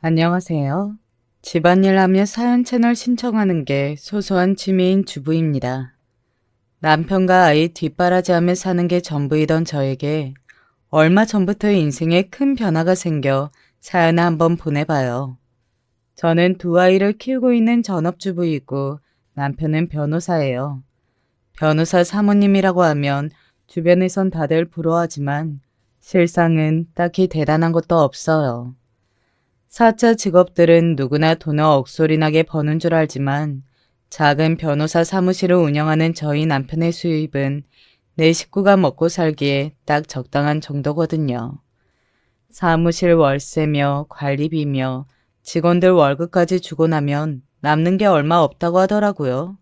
안녕하세요. 집안일 하며 사연 채널 신청하는 게 소소한 취미인 주부입니다. 남편과 아이 뒷바라지하며 사는 게 전부이던 저에게 얼마 전부터 인생에 큰 변화가 생겨 사연을 한번 보내봐요. 저는 두 아이를 키우고 있는 전업주부이고 남편은 변호사예요. 변호사 사모님이라고 하면 주변에선 다들 부러워하지만 실상은 딱히 대단한 것도 없어요. 사자 직업들은 누구나 돈을 억소리나게 버는 줄 알지만 작은 변호사 사무실을 운영하는 저희 남편의 수입은 내 식구가 먹고 살기에 딱 적당한 정도거든요. 사무실 월세며 관리비며 직원들 월급까지 주고 나면 남는 게 얼마 없다고 하더라고요.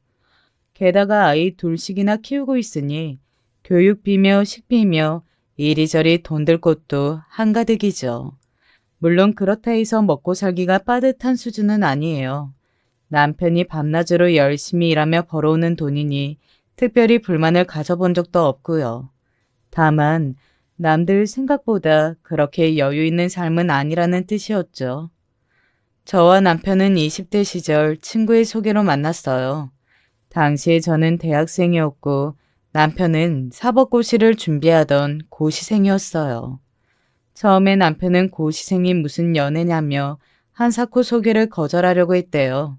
게다가 아이 둘씩이나 키우고 있으니 교육비며 식비며 이리저리 돈 들 곳도 한가득이죠. 물론 그렇다 해서 먹고 살기가 빠듯한 수준은 아니에요. 남편이 밤낮으로 열심히 일하며 벌어오는 돈이니 특별히 불만을 가져본 적도 없고요. 다만 남들 생각보다 그렇게 여유 있는 삶은 아니라는 뜻이었죠. 저와 남편은 20대 시절 친구의 소개로 만났어요. 당시에 저는 대학생이었고 남편은 사법고시를 준비하던 고시생이었어요. 처음에 남편은 고시생이 무슨 연애냐며 한사코 소개를 거절하려고 했대요.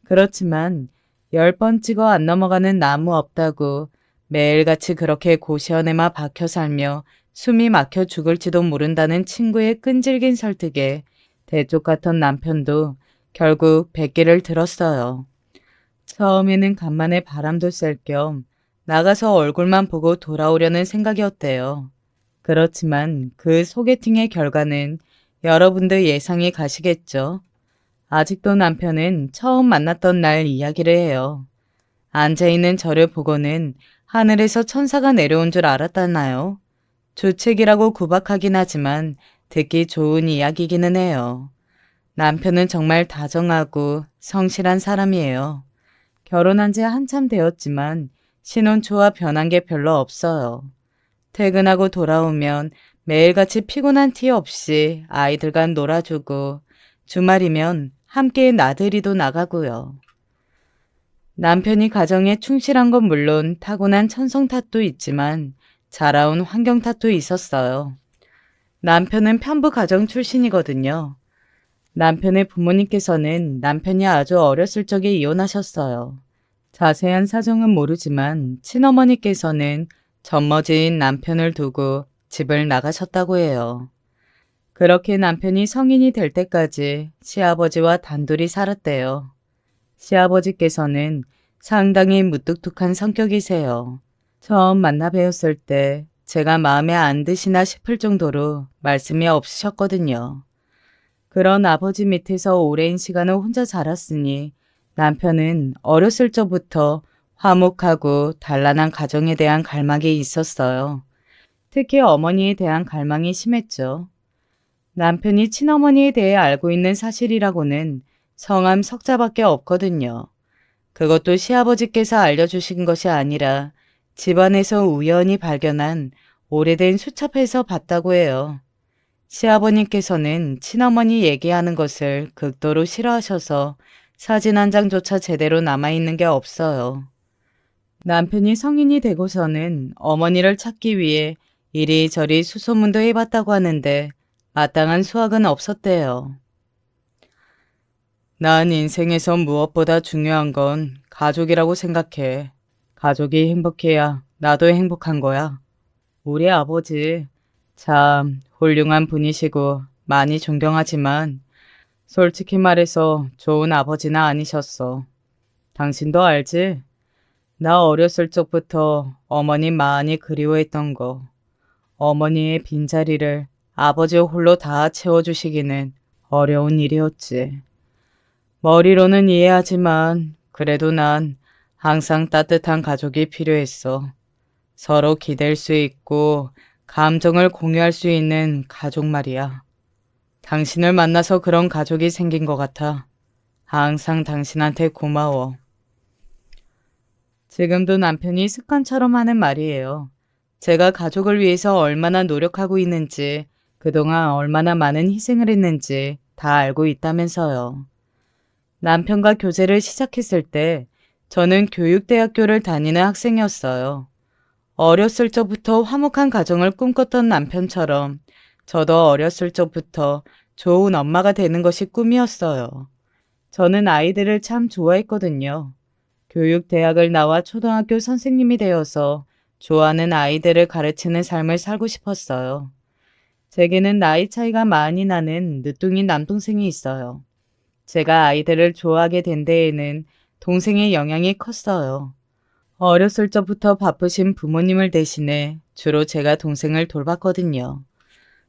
그렇지만 10번 찍어 안 넘어가는 나무 없다고 매일같이 그렇게 고시원에만 박혀 살며 숨이 막혀 죽을지도 모른다는 친구의 끈질긴 설득에 대쪽 같은 남편도 결국 백기를 들었어요. 처음에는 간만에 바람도 쐴 겸 나가서 얼굴만 보고 돌아오려는 생각이었대요. 그렇지만 그 소개팅의 결과는 여러분들 예상이 가시겠죠. 아직도 남편은 처음 만났던 날 이야기를 해요. 앉아있는 저를 보고는 하늘에서 천사가 내려온 줄 알았다나요? 주책이라고 구박하긴 하지만 듣기 좋은 이야기기는 해요. 남편은 정말 다정하고 성실한 사람이에요. 결혼한 지 한참 되었지만 신혼 초와 변한 게 별로 없어요. 퇴근하고 돌아오면 매일같이 피곤한 티 없이 아이들과 놀아주고 주말이면 함께 나들이도 나가고요. 남편이 가정에 충실한 건 물론 타고난 천성 탓도 있지만 자라온 환경 탓도 있었어요. 남편은 편부 가정 출신이거든요. 남편의 부모님께서는 남편이 아주 어렸을 적에 이혼하셨어요. 자세한 사정은 모르지만 친어머니께서는 젖머지인 남편을 두고 집을 나가셨다고 해요. 그렇게 남편이 성인이 될 때까지 시아버지와 단둘이 살았대요. 시아버지께서는 상당히 무뚝뚝한 성격이세요. 처음 만나 뵈었을 때 제가 마음에 안 드시나 싶을 정도로 말씀이 없으셨거든요. 그런 아버지 밑에서 오랜 시간을 혼자 자랐으니 남편은 어렸을 적부터 화목하고 단란한 가정에 대한 갈망이 있었어요. 특히 어머니에 대한 갈망이 심했죠. 남편이 친어머니에 대해 알고 있는 사실이라고는 성함 석자밖에 없거든요. 그것도 시아버지께서 알려주신 것이 아니라 집안에서 우연히 발견한 오래된 수첩에서 봤다고 해요. 시아버님께서는 친어머니 얘기하는 것을 극도로 싫어하셔서 사진 한 장조차 제대로 남아있는 게 없어요. 남편이 성인이 되고서는 어머니를 찾기 위해 이리저리 수소문도 해봤다고 하는데 마땅한 수확은 없었대요. 난 인생에서 무엇보다 중요한 건 가족이라고 생각해. 가족이 행복해야 나도 행복한 거야. 우리 아버지 참 훌륭한 분이시고 많이 존경하지만 솔직히 말해서 좋은 아버지는 아니셨어. 당신도 알지? 나 어렸을 적부터 어머니 많이 그리워했던 거. 어머니의 빈자리를 아버지 홀로 다 채워주시기는 어려운 일이었지. 머리로는 이해하지만 그래도 난 항상 따뜻한 가족이 필요했어. 서로 기댈 수 있고 감정을 공유할 수 있는 가족 말이야. 당신을 만나서 그런 가족이 생긴 것 같아. 항상 당신한테 고마워. 지금도 남편이 습관처럼 하는 말이에요. 제가 가족을 위해서 얼마나 노력하고 있는지, 그동안 얼마나 많은 희생을 했는지 다 알고 있다면서요. 남편과 교제를 시작했을 때 저는 교육대학교를 다니는 학생이었어요. 어렸을 적부터 화목한 가정을 꿈꿨던 남편처럼 저도 어렸을 적부터 좋은 엄마가 되는 것이 꿈이었어요. 저는 아이들을 참 좋아했거든요. 교육대학을 나와 초등학교 선생님이 되어서 좋아하는 아이들을 가르치는 삶을 살고 싶었어요. 제게는 나이 차이가 많이 나는 늦둥이 남동생이 있어요. 제가 아이들을 좋아하게 된 데에는 동생의 영향이 컸어요. 어렸을 적부터 바쁘신 부모님을 대신해 주로 제가 동생을 돌봤거든요.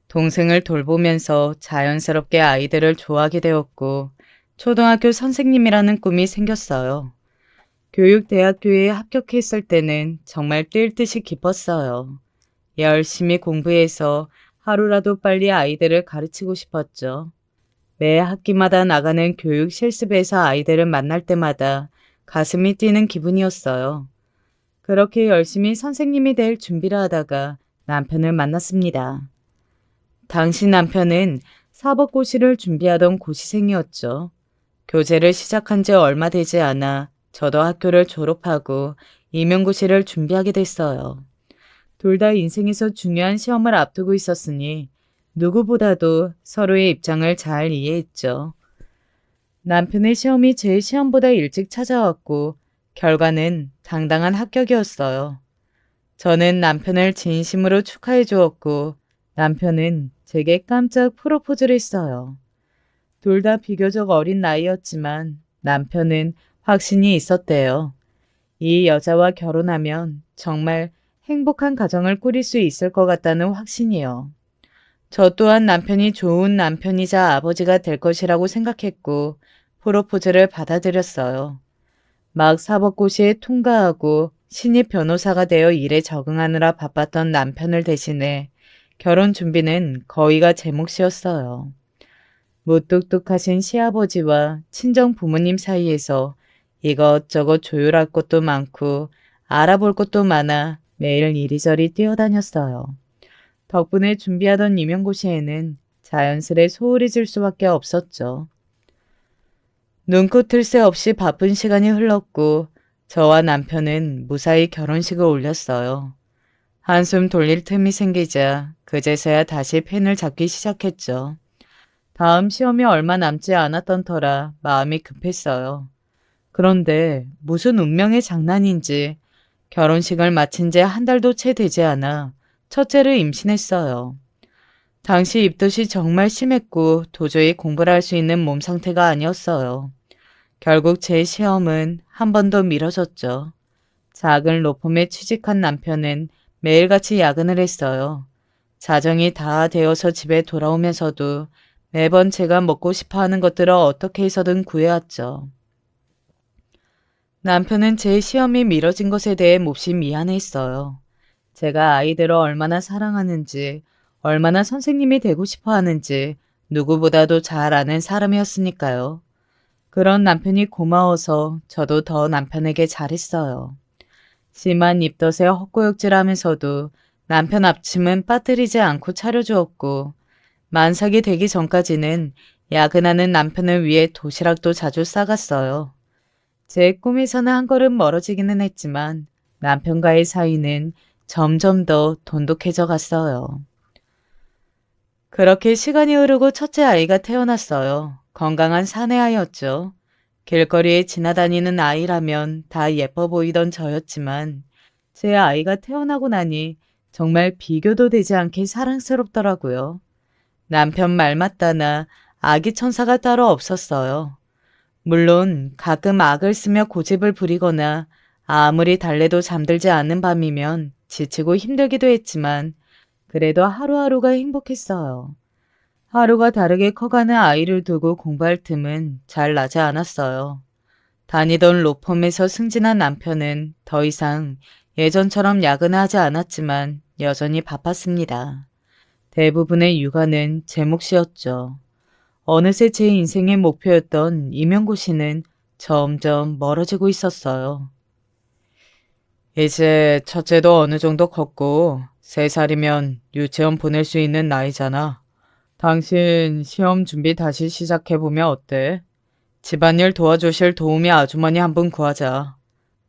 동생을 돌보면서 자연스럽게 아이들을 좋아하게 되었고, 초등학교 선생님이라는 꿈이 생겼어요. 교육대학교에 합격했을 때는 정말 뛸 듯이 기뻤어요. 열심히 공부해서 하루라도 빨리 아이들을 가르치고 싶었죠. 매 학기마다 나가는 교육 실습에서 아이들을 만날 때마다 가슴이 뛰는 기분이었어요. 그렇게 열심히 선생님이 될 준비를 하다가 남편을 만났습니다. 당시 남편은 사법고시를 준비하던 고시생이었죠. 교제를 시작한 지 얼마 되지 않아 저도 학교를 졸업하고 임용고시를 준비하게 됐어요. 둘 다 인생에서 중요한 시험을 앞두고 있었으니 누구보다도 서로의 입장을 잘 이해했죠. 남편의 시험이 제 시험보다 일찍 찾아왔고 결과는 당당한 합격이었어요. 저는 남편을 진심으로 축하해 주었고 남편은 제게 깜짝 프로포즈를 했어요. 둘 다 비교적 어린 나이였지만 남편은 확신이 있었대요. 이 여자와 결혼하면 정말 행복한 가정을 꾸릴 수 있을 것 같다는 확신이요. 저 또한 남편이 좋은 남편이자 아버지가 될 것이라고 생각했고 프로포즈를 받아들였어요. 막 사법고시에 통과하고 신입 변호사가 되어 일에 적응하느라 바빴던 남편을 대신해 결혼 준비는 거의가 제 몫이었어요. 무뚝뚝하신 시아버지와 친정 부모님 사이에서 이것저것 조율할 것도 많고 알아볼 것도 많아 매일 이리저리 뛰어다녔어요. 덕분에 준비하던 임용고시에는 자연스레 소홀해질 수밖에 없었죠. 눈코 뜰 새 없이 바쁜 시간이 흘렀고 저와 남편은 무사히 결혼식을 올렸어요. 한숨 돌릴 틈이 생기자 그제서야 다시 펜을 잡기 시작했죠. 다음 시험이 얼마 남지 않았던 터라 마음이 급했어요. 그런데 무슨 운명의 장난인지 결혼식을 마친 지 한 달도 채 되지 않아 첫째를 임신했어요. 당시 입덧이 정말 심했고 도저히 공부를 할 수 있는 몸 상태가 아니었어요. 결국 제 시험은 한 번 더 미뤄졌죠. 작은 로펌에 취직한 남편은 매일같이 야근을 했어요. 자정이 다 되어서 집에 돌아오면서도 매번 제가 먹고 싶어 하는 것들을 어떻게 해서든 구해왔죠. 남편은 제 시험이 미뤄진 것에 대해 몹시 미안했어요. 제가 아이들을 얼마나 사랑하는지, 얼마나 선생님이 되고 싶어 하는지 누구보다도 잘 아는 사람이었으니까요. 그런 남편이 고마워서 저도 더 남편에게 잘했어요. 심한 입덧에 헛구역질하면서도 남편 앞침은 빠뜨리지 않고 차려주었고 만삭이 되기 전까지는 야근하는 남편을 위해 도시락도 자주 싸갔어요. 제 꿈에서는 한 걸음 멀어지기는 했지만 남편과의 사이는 점점 더 돈독해져 갔어요. 그렇게 시간이 흐르고 첫째 아이가 태어났어요. 건강한 사내아이였죠. 길거리에 지나다니는 아이라면 다 예뻐 보이던 저였지만 제 아이가 태어나고 나니 정말 비교도 되지 않게 사랑스럽더라고요. 남편 말 맞다나 아기 천사가 따로 없었어요. 물론 가끔 악을 쓰며 고집을 부리거나 아무리 달래도 잠들지 않는 밤이면 지치고 힘들기도 했지만 그래도 하루하루가 행복했어요. 하루가 다르게 커가는 아이를 두고 공부할 틈은 잘 나지 않았어요. 다니던 로펌에서 승진한 남편은 더 이상 예전처럼 야근을 하지 않았지만 여전히 바빴습니다. 대부분의 육아는 제 몫이었죠. 어느새 제 인생의 목표였던 임용고시는 점점 멀어지고 있었어요. 이제 첫째도 어느 정도 컸고 3살이면 유치원 보낼 수 있는 나이잖아. 당신 시험 준비 다시 시작해보면 어때? 집안일 도와주실 도우미 아주머니 한 분 구하자.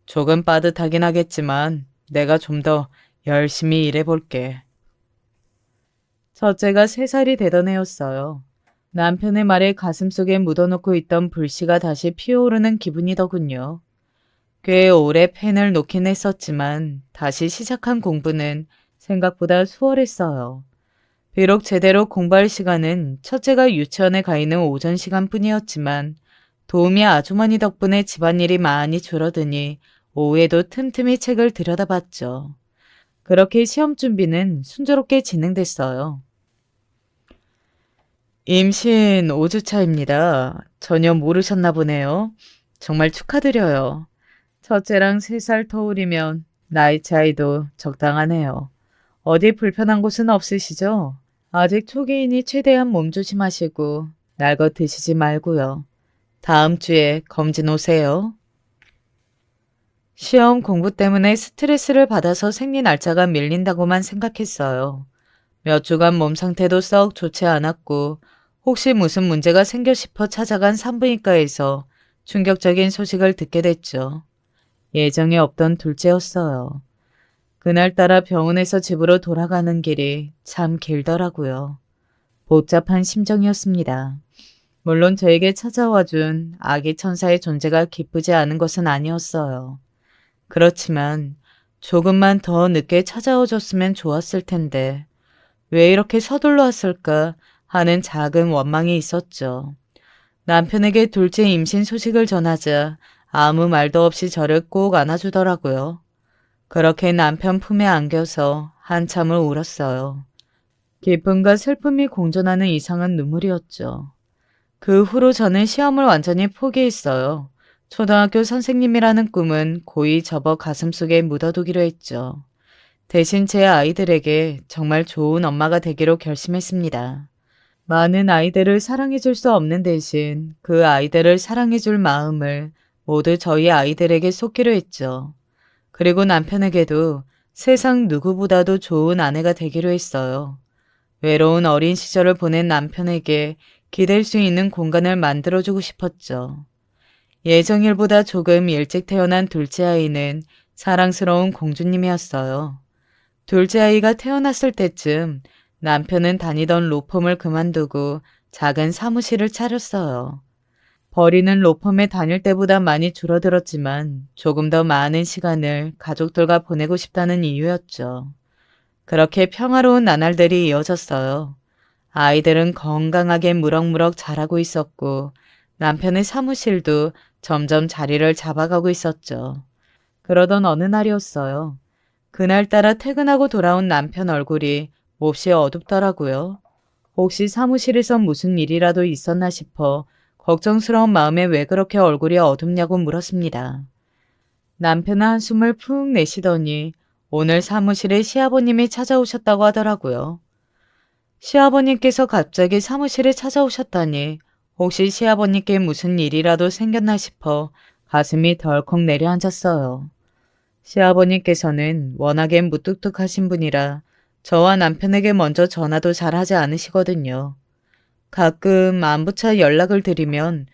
조금 빠듯하긴 하겠지만 내가 좀 더 열심히 일해볼게. 첫째가 3살이 되던 해였어요. 남편의 말에 가슴속에 묻어놓고 있던 불씨가 다시 피어오르는 기분이더군요. 꽤 오래 펜을 놓긴 했었지만 다시 시작한 공부는 생각보다 수월했어요. 비록 제대로 공부할 시간은 첫째가 유치원에 가 있는 오전 시간뿐이었지만 도우미 아주머니 덕분에 집안일이 많이 줄어드니 오후에도 틈틈이 책을 들여다봤죠. 그렇게 시험 준비는 순조롭게 진행됐어요. 임신 5주차입니다. 전혀 모르셨나 보네요. 정말 축하드려요. 첫째랑 3살 터울이면 나이 차이도 적당하네요. 어디 불편한 곳은 없으시죠? 아직 초기이니 최대한 몸조심하시고 날것 드시지 말고요. 다음 주에 검진 오세요. 시험 공부 때문에 스트레스를 받아서 생리 날짜가 밀린다고만 생각했어요. 몇 주간 몸 상태도 썩 좋지 않았고 혹시 무슨 문제가 생겨 싶어 찾아간 산부인과에서 충격적인 소식을 듣게 됐죠. 예정에 없던 둘째였어요. 그날따라 병원에서 집으로 돌아가는 길이 참 길더라고요. 복잡한 심정이었습니다. 물론 저에게 찾아와준 아기 천사의 존재가 기쁘지 않은 것은 아니었어요. 그렇지만 조금만 더 늦게 찾아와 줬으면 좋았을 텐데 왜 이렇게 서둘러 왔을까 하는 작은 원망이 있었죠. 남편에게 둘째 임신 소식을 전하자 아무 말도 없이 저를 꼭 안아주더라고요. 그렇게 남편 품에 안겨서 한참을 울었어요. 기쁨과 슬픔이 공존하는 이상한 눈물이었죠. 그 후로 저는 시험을 완전히 포기했어요. 초등학교 선생님이라는 꿈은 고이 접어 가슴속에 묻어두기로 했죠. 대신 제 아이들에게 정말 좋은 엄마가 되기로 결심했습니다. 많은 아이들을 사랑해줄 수 없는 대신 그 아이들을 사랑해줄 마음을 모두 저희 아이들에게 쏟기로 했죠. 그리고 남편에게도 세상 누구보다도 좋은 아내가 되기로 했어요. 외로운 어린 시절을 보낸 남편에게 기댈 수 있는 공간을 만들어주고 싶었죠. 예정일보다 조금 일찍 태어난 둘째 아이는 사랑스러운 공주님이었어요. 둘째 아이가 태어났을 때쯤 남편은 다니던 로펌을 그만두고 작은 사무실을 차렸어요. 버리는 로펌에 다닐 때보다 많이 줄어들었지만 조금 더 많은 시간을 가족들과 보내고 싶다는 이유였죠. 그렇게 평화로운 나날들이 이어졌어요. 아이들은 건강하게 무럭무럭 자라고 있었고 남편의 사무실도 점점 자리를 잡아가고 있었죠. 그러던 어느 날이었어요. 그날따라 퇴근하고 돌아온 남편 얼굴이 몹시 어둡더라고요. 혹시 사무실에서 무슨 일이라도 있었나 싶어 걱정스러운 마음에 왜 그렇게 얼굴이 어둡냐고 물었습니다. 남편은 한숨을 푹 내쉬더니 오늘 사무실에 시아버님이 찾아오셨다고 하더라고요. 시아버님께서 갑자기 사무실에 찾아오셨다니 혹시 시아버님께 무슨 일이라도 생겼나 싶어 가슴이 덜컥 내려앉았어요. 시아버님께서는 워낙에 무뚝뚝하신 분이라 저와 남편에게 먼저 전화도 잘 하지 않으시거든요. 가끔 안부차 연락을 드리면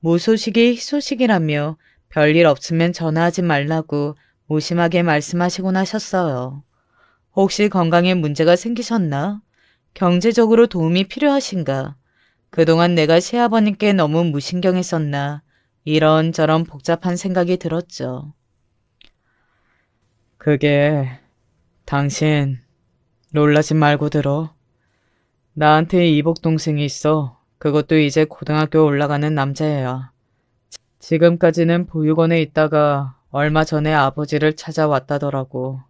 무소식이 희소식이라며 별일 없으면 전화하지 말라고 무심하게 말씀하시곤 하셨어요. 혹시 건강에 문제가 생기셨나? 경제적으로 도움이 필요하신가? 그동안 내가 시아버님께 너무 무신경했었나? 이런저런 복잡한 생각이 들었죠. 그게 당신 놀라지 말고 들어. 나한테 이복 동생이 있어. 그것도 이제 고등학교 올라가는 남자애야. 지금까지는 보육원에 있다가 얼마 전에 아버지를 찾아왔다더라고.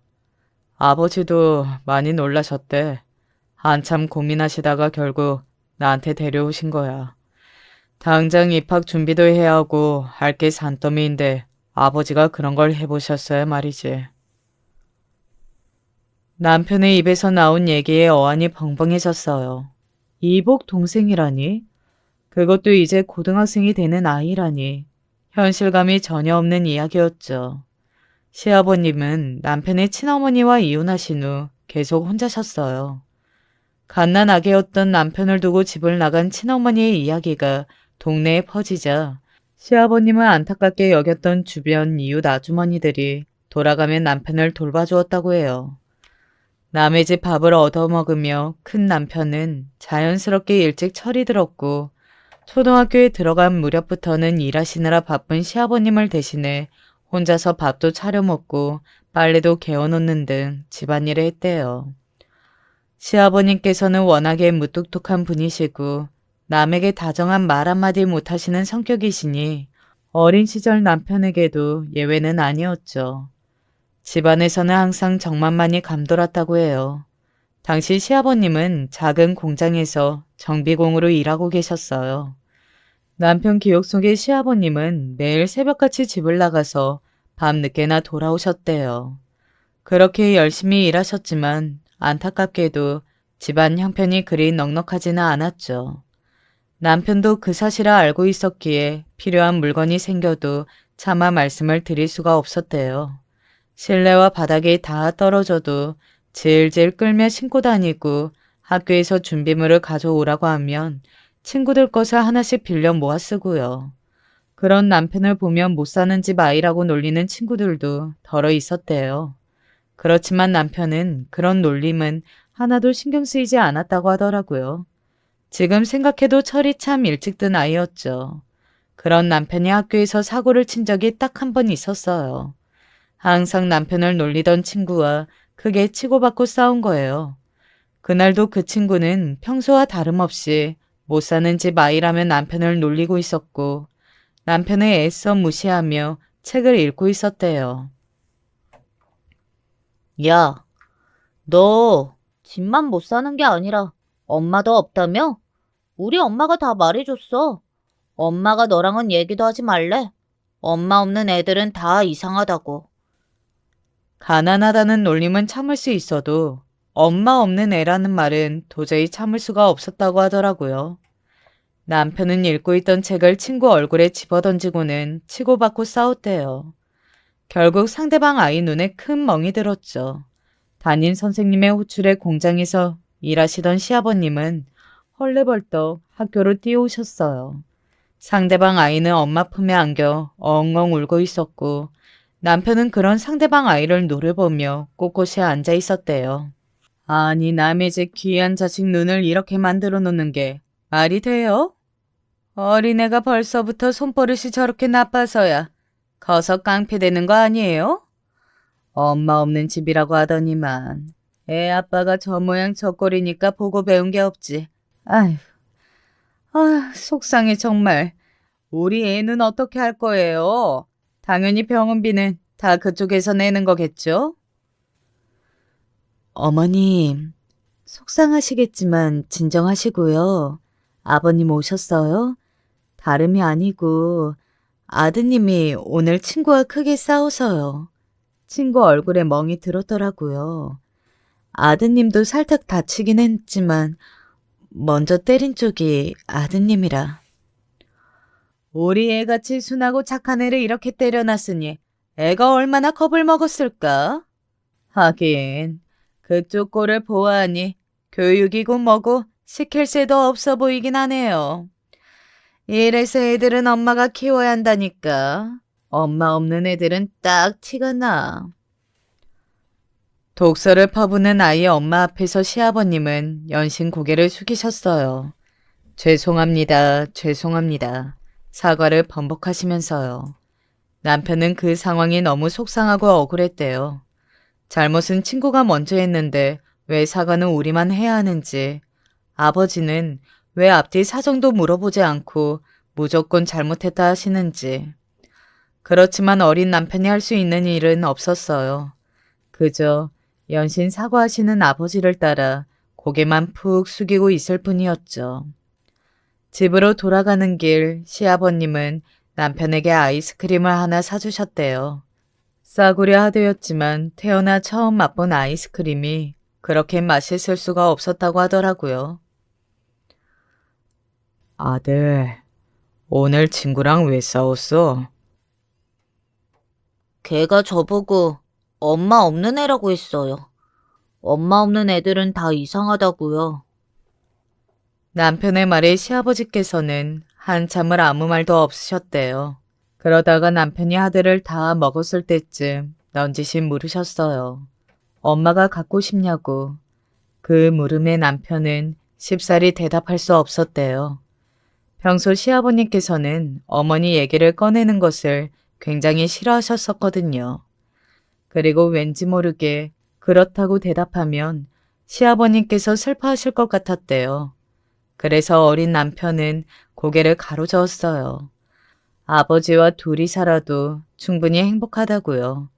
아버지도 많이 놀라셨대. 한참 고민하시다가 결국 나한테 데려오신 거야. 당장 입학 준비도 해야 하고 할 게 산더미인데 아버지가 그런 걸 해보셨어야 말이지. 남편의 입에서 나온 얘기에 어안이 벙벙해졌어요. 이복 동생이라니? 그것도 이제 고등학생이 되는 아이라니. 현실감이 전혀 없는 이야기였죠. 시아버님은 남편의 친어머니와 이혼하신 후 계속 혼자 셨어요. 갓난아기였던 남편을 두고 집을 나간 친어머니의 이야기가 동네에 퍼지자 시아버님은 안타깝게 여겼던 주변 이웃 아주머니들이 돌아가면 남편을 돌봐주었다고 해요. 남의 집 밥을 얻어먹으며 큰 남편은 자연스럽게 일찍 철이 들었고 초등학교에 들어간 무렵부터는 일하시느라 바쁜 시아버님을 대신해 혼자서 밥도 차려 먹고 빨래도 개어놓는 등 집안일을 했대요. 시아버님께서는 워낙에 무뚝뚝한 분이시고 남에게 다정한 말 한마디 못하시는 성격이시니 어린 시절 남편에게도 예외는 아니었죠. 집안에서는 항상 정만만이 감돌았다고 해요. 당시 시아버님은 작은 공장에서 정비공으로 일하고 계셨어요. 남편 기억 속의 시아버님은 매일 새벽같이 집을 나가서 밤늦게나 돌아오셨대요. 그렇게 열심히 일하셨지만 안타깝게도 집안 형편이 그리 넉넉하지는 않았죠. 남편도 그 사실을 알고 있었기에 필요한 물건이 생겨도 차마 말씀을 드릴 수가 없었대요. 실내와 바닥에 다 떨어져도 질질 끌며 신고 다니고 학교에서 준비물을 가져오라고 하면 친구들 것을 하나씩 빌려 모아 쓰고요. 그런 남편을 보면 못 사는 집 아이라고 놀리는 친구들도 덜어 있었대요. 그렇지만 남편은 그런 놀림은 하나도 신경 쓰이지 않았다고 하더라고요. 지금 생각해도 철이 참 일찍 든 아이였죠. 그런 남편이 학교에서 사고를 친 적이 딱 한 번 있었어요. 항상 남편을 놀리던 친구와 크게 치고받고 싸운 거예요. 그날도 그 친구는 평소와 다름없이 못 사는 집 아이라며 남편을 놀리고 있었고 남편을 애써 무시하며 책을 읽고 있었대요. 야, 너 집만 못 사는 게 아니라 엄마도 없다며? 우리 엄마가 다 말해줬어. 엄마가 너랑은 얘기도 하지 말래. 엄마 없는 애들은 다 이상하다고. 가난하다는 놀림은 참을 수 있어도 엄마 없는 애라는 말은 도저히 참을 수가 없었다고 하더라고요. 남편은 읽고 있던 책을 친구 얼굴에 집어던지고는 치고받고 싸웠대요. 결국 상대방 아이 눈에 큰 멍이 들었죠. 담임 선생님의 호출에 공장에서 일하시던 시아버님은 헐레벌떡 학교로 뛰어오셨어요. 상대방 아이는 엄마 품에 안겨 엉엉 울고 있었고 남편은 그런 상대방 아이를 노려보며 꼿꼿이 앉아 있었대요. 아니 남의 집 귀한 자식 눈을 이렇게 만들어 놓는 게 말이 돼요? 어린애가 벌써부터 손버릇이 저렇게 나빠서야 커서 깡패되는 거 아니에요? 엄마 없는 집이라고 하더니만 애 아빠가 저 모양 저 꼴이니까 보고 배운 게 없지. 아휴, 속상해 정말. 우리 애는 어떻게 할 거예요? 당연히 병원비는 다 그쪽에서 내는 거겠죠? 어머님, 속상하시겠지만 진정하시고요. 아버님 오셨어요? 다름이 아니고 아드님이 오늘 친구와 크게 싸워서요. 친구 얼굴에 멍이 들었더라고요. 아드님도 살짝 다치긴 했지만 먼저 때린 쪽이 아드님이라. 우리 애같이 순하고 착한 애를 이렇게 때려놨으니 애가 얼마나 겁을 먹었을까? 하긴 그쪽 꼴을 보아하니 교육이고 뭐고 시킬 새도 없어 보이긴 하네요. 이래서 애들은 엄마가 키워야 한다니까. 엄마 없는 애들은 딱 티가 나. 독서를 퍼부는 아이의 엄마 앞에서 시아버님은 연신 고개를 숙이셨어요. 죄송합니다. 죄송합니다. 사과를 번복하시면서요. 남편은 그 상황이 너무 속상하고 억울했대요. 잘못은 친구가 먼저 했는데 왜 사과는 우리만 해야 하는지, 아버지는 왜 앞뒤 사정도 물어보지 않고 무조건 잘못했다 하시는지. 그렇지만 어린 남편이 할 수 있는 일은 없었어요. 그저 연신 사과하시는 아버지를 따라 고개만 푹 숙이고 있을 뿐이었죠. 집으로 돌아가는 길 시아버님은 남편에게 아이스크림을 하나 사주셨대요. 싸구려 하드였지만 태어나 처음 맛본 아이스크림이 그렇게 맛있을 수가 없었다고 하더라고요. 아들, 오늘 친구랑 왜 싸웠어? 걔가 저보고 엄마 없는 애라고 했어요. 엄마 없는 애들은 다 이상하다고요. 남편의 말에 시아버지께서는 한참을 아무 말도 없으셨대요. 그러다가 남편이 하드를 다 먹었을 때쯤 넌지시 물으셨어요. 엄마가 갖고 싶냐고. 그 물음에 남편은 쉽사리 대답할 수 없었대요. 평소 시아버님께서는 어머니 얘기를 꺼내는 것을 굉장히 싫어하셨었거든요. 그리고 왠지 모르게 그렇다고 대답하면 시아버님께서 슬퍼하실 것 같았대요. 그래서 어린 남편은 고개를 가로저었어요. 아버지와 둘이 살아도 충분히 행복하다고요.